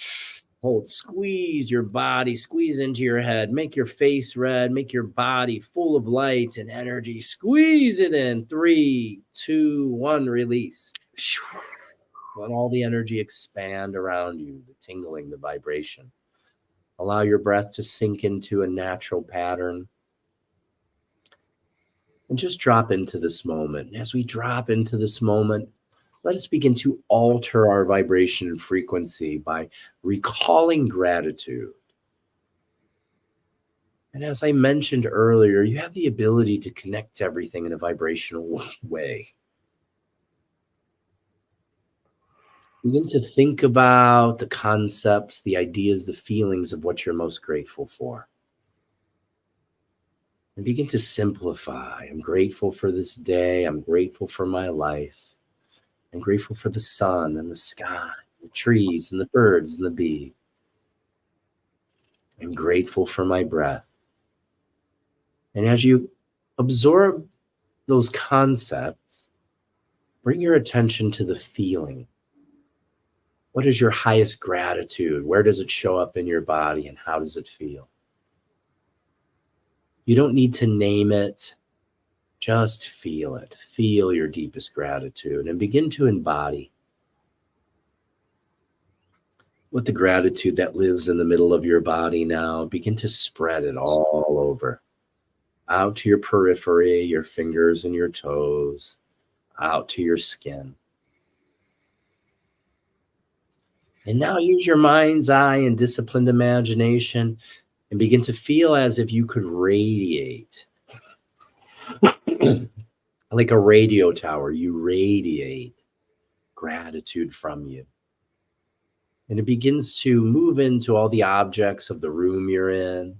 Hold. Squeeze your body. Squeeze into your head. Make your face red. Make your body full of light and energy. Squeeze it in. 3, 2, 1. Release. Let all the energy expand around you. The tingling, the vibration. Allow your breath to sink into a natural pattern. And just drop into this moment. As we drop into this moment, let us begin to alter our vibration and frequency by recalling gratitude. And as I mentioned earlier, you have the ability to connect to everything in a vibrational way. Begin to think about the concepts, the ideas, the feelings of what you're most grateful for. And begin to simplify. I'm grateful for this day. I'm grateful for my life. I'm grateful for the sun and the sky, the trees and the birds and the bee. I'm grateful for my breath. And as you absorb those concepts, bring your attention to the feeling. What is your highest gratitude? Where does it show up in your body and how does it feel? You don't need to name it. Just feel it. Feel your deepest gratitude and begin to embody with the gratitude that lives in the middle of your body now. Begin to spread it all over, out to your periphery, your fingers and your toes, out to your skin. And now use your mind's eye and disciplined imagination and begin to feel as if you could radiate. Like a radio tower, you radiate gratitude from you. And it begins to move into all the objects of the room you're in.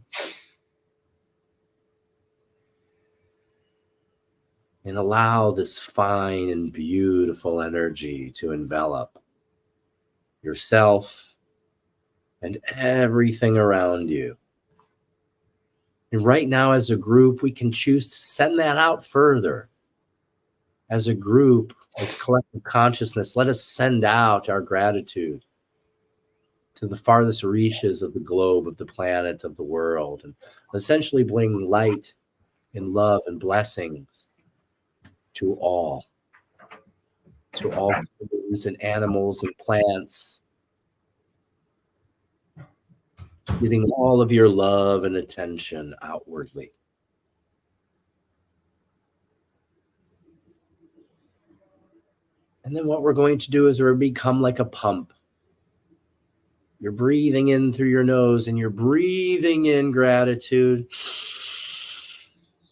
And allow this fine and beautiful energy to envelop yourself and everything around you. And right now, as a group, we can choose to send that out further. As a group, as collective consciousness, let us send out our gratitude to the farthest reaches of the globe, of the planet, of the world, and essentially bring light and love and blessings to all humans and animals and plants, giving all of your love and attention outwardly. And then what we're going to do is we're become like a pump. You're breathing in through your nose and you're breathing in gratitude,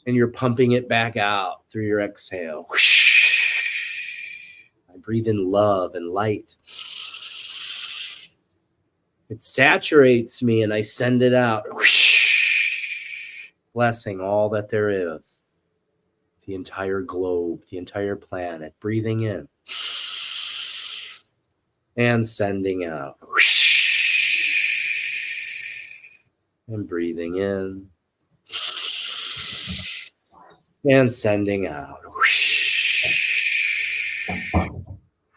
and you're pumping it back out through your exhale. I breathe in love and light. It saturates me and I send it out. Blessing all that there is. The entire globe, the entire planet. Breathing in and sending out. And breathing in and sending out.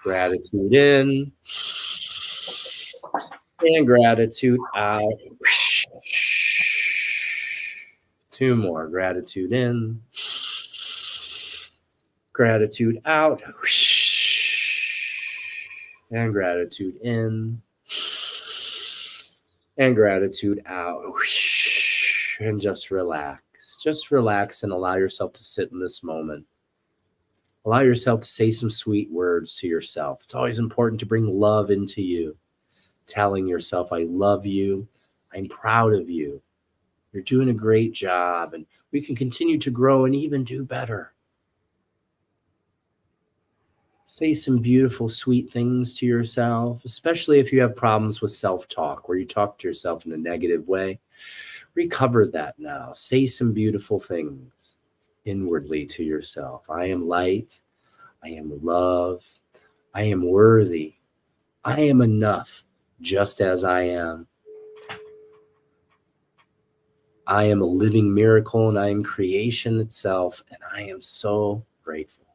Gratitude in and gratitude out. Two more. Gratitude in, gratitude out, and gratitude in, and gratitude out. And just relax. Just relax and allow yourself to sit in this moment. Allow yourself to say some sweet words to yourself. It's always important to bring love into you. Telling yourself, I love you. I'm proud of you. You're doing a great job, and we can continue to grow and even do better. Say some beautiful, sweet things to yourself, especially if you have problems with self-talk, where you talk to yourself in a negative way. Recover that now. Say some beautiful things inwardly to yourself. I am light. I am love. I am worthy. I am enough, just as I am. I am a living miracle, and I am creation itself, and I am so grateful.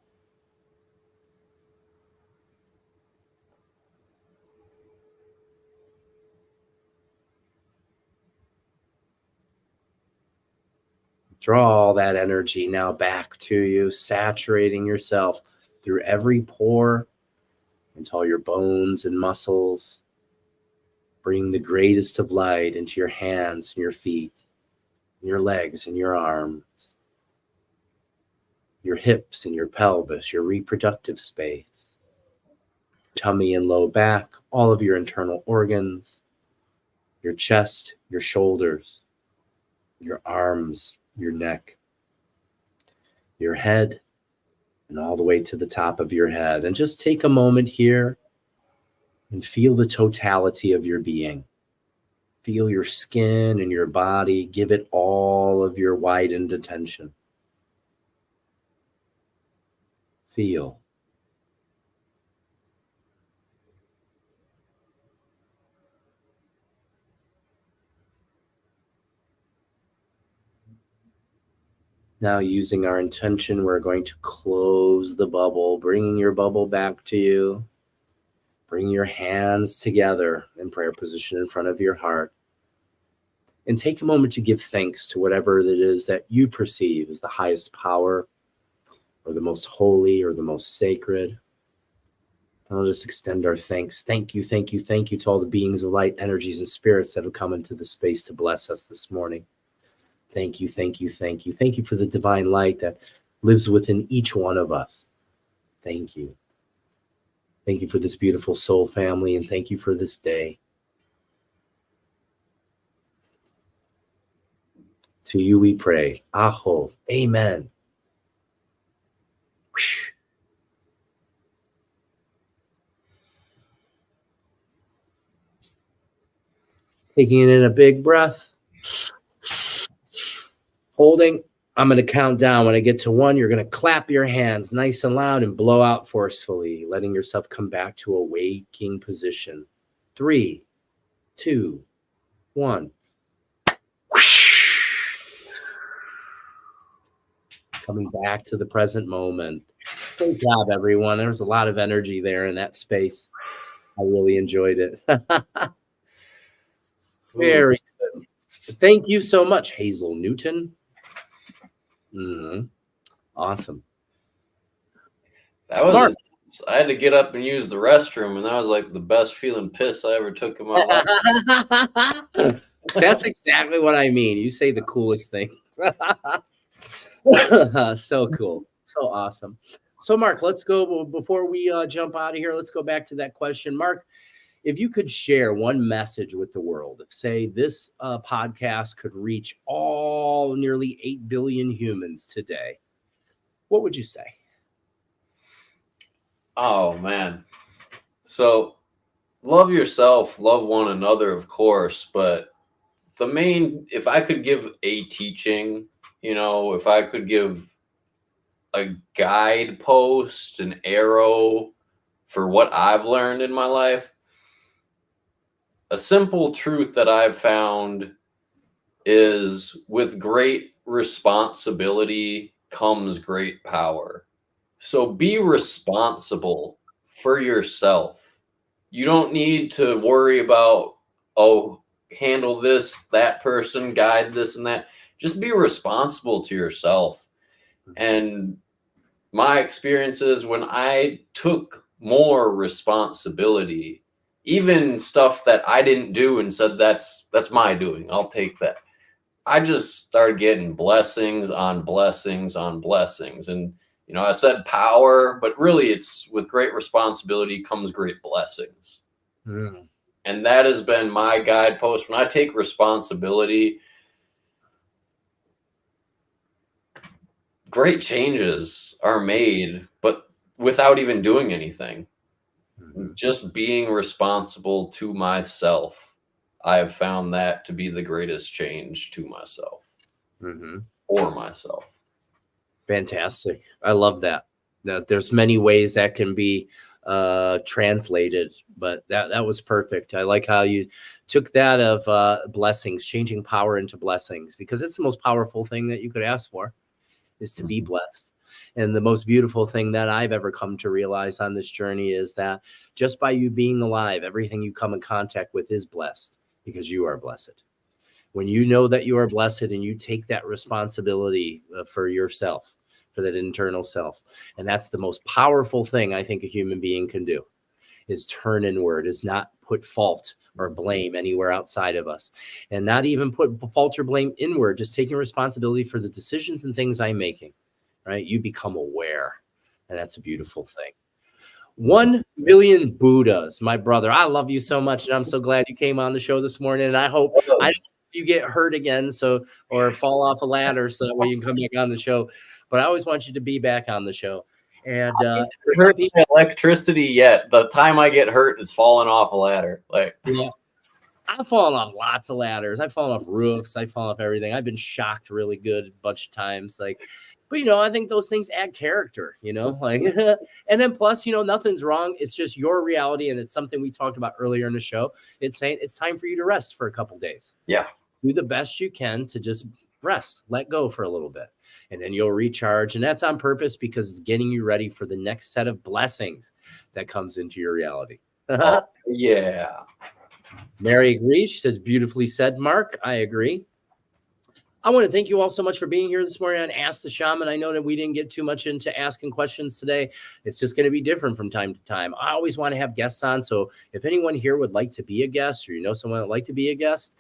Draw all that energy now back to you, saturating yourself through every pore into all your bones and muscles. Bring the greatest of light into your hands and your feet, your legs and your arms, your hips and your pelvis, your reproductive space, tummy and low back, all of your internal organs, your chest, your shoulders, your arms, your neck, your head, and all the way to the top of your head. And just take a moment here and feel the totality of your being. Feel your skin and your body. Give it all of your widened attention. Feel. Now, using our intention, we're going to close the bubble, bringing your bubble back to you. Bring your hands together in prayer position in front of your heart. And take a moment to give thanks to whatever it is that you perceive as the highest power, or the most holy, or the most sacred. And let us extend our thanks. Thank you, thank you, thank you to all the beings of light, energies, and spirits that have come into the space to bless us this morning. Thank you, thank you, thank you. Thank you for the divine light that lives within each one of us. Thank you. Thank you for this beautiful soul family, and thank you for this day. To you we pray. Aho. Amen. Taking in a big breath. Holding. I'm going to count down. When I get to 1, you're going to clap your hands nice and loud and blow out forcefully, letting yourself come back to a waking position. 3, 2, 1. Coming back to the present moment. Great job, everyone. There was a lot of energy there in that space. I really enjoyed it. Very good. Thank you so much, Hazel Newton. Awesome. That was I had to get up and use the restroom, and that was like the best feeling piss I ever took in my life. That's exactly what I mean. You say the coolest thing. So cool. So awesome. So Mark, let's go before we jump out of here. Let's go back to that question. Mark, if you could share one message with the world, if say this podcast could reach all nearly 8 billion humans today, what would you say? Oh, man. So love yourself, love one another, of course. But if I could give a teaching, if I could give a guidepost, an arrow for what I've learned in my life, a simple truth that I've found is with great responsibility comes great power. So be responsible for yourself. You don't need to worry about, handle this, that person, guide this and that. Just be responsible to yourself. And my experience is when I took more responsibility, even stuff that I didn't do and said, that's my doing, I'll take that, I just started getting blessings on blessings on blessings. And, I said power, but really it's with great responsibility comes great blessings. And that has been my guidepost. When I take responsibility, great changes are made, but without even doing anything. Just being responsible to myself, I have found that to be the greatest change to myself, for myself. Fantastic. I love that. Now, there's many ways that can be translated, but that was perfect. I like how you took that of blessings, changing power into blessings, because it's the most powerful thing that you could ask for, is to be blessed. And the most beautiful thing that I've ever come to realize on this journey is that just by you being alive, everything you come in contact with is blessed, because you are blessed. When you know that you are blessed and you take that responsibility for yourself, for that internal self. And that's the most powerful thing I think a human being can do, is turn inward, is not put fault or blame anywhere outside of us, and not even put fault or blame inward, just taking responsibility for the decisions and things I'm making, right? You become aware, and that's a beautiful thing. 1 million Buddhas, my brother. I love you so much, and I'm so glad you came on the show this morning. And I hope you get hurt again, or fall off a ladder, so that way you can come back on the show. But I always want you to be back on the show. And I haven't hurt electricity yet. The time I get hurt is falling off a ladder. I've fallen off lots of ladders. I've fallen off roofs. I've fallen off everything. I've been shocked really good a bunch of times. But I think those things add character, and then plus, nothing's wrong. It's just your reality. And it's something we talked about earlier in the show. It's saying it's time for you to rest for a couple days. Yeah. Do the best you can to just rest, let go for a little bit, and then you'll recharge. And that's on purpose, because it's getting you ready for the next set of blessings that comes into your reality. Yeah. Mary agrees. She says, beautifully said, Mark. I agree. I want to thank you all so much for being here this morning on Ask the Shaman. I know that we didn't get too much into asking questions today. It's just going to be different from time to time. I always want to have guests on. So if anyone here would like to be a guest, or someone that would like to be a guest,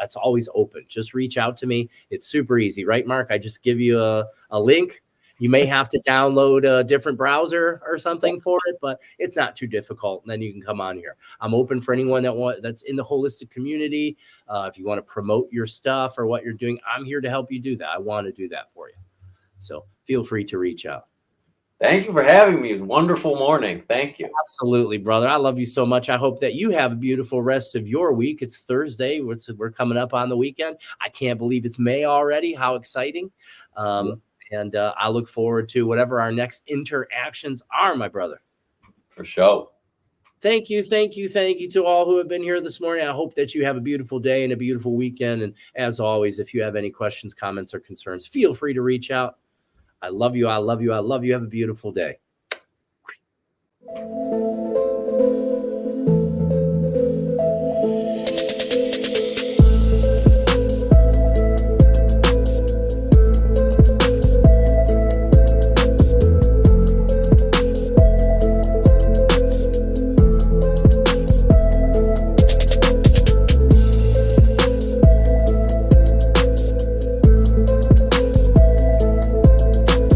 it's always open. Just reach out to me. It's super easy, right, Mark? I just give you a link, You may have to download a different browser or something for it, but it's not too difficult. And then you can come on here. I'm open for anyone that's in the holistic community. If you want to promote your stuff or what you're doing, I'm here to help you do that. I want to do that for you. So feel free to reach out. Thank you for having me. It was a wonderful morning. Thank you. Absolutely, brother. I love you so much. I hope that you have a beautiful rest of your week. It's Thursday. We're coming up on the weekend. I can't believe it's May already. How exciting. And I look forward to whatever our next interactions are, my brother. For sure. Thank you. Thank you. Thank you to all who have been here this morning. I hope that you have a beautiful day and a beautiful weekend. And as always, if you have any questions, comments, or concerns, feel free to reach out. I love you. I love you. I love you. Have a beautiful day.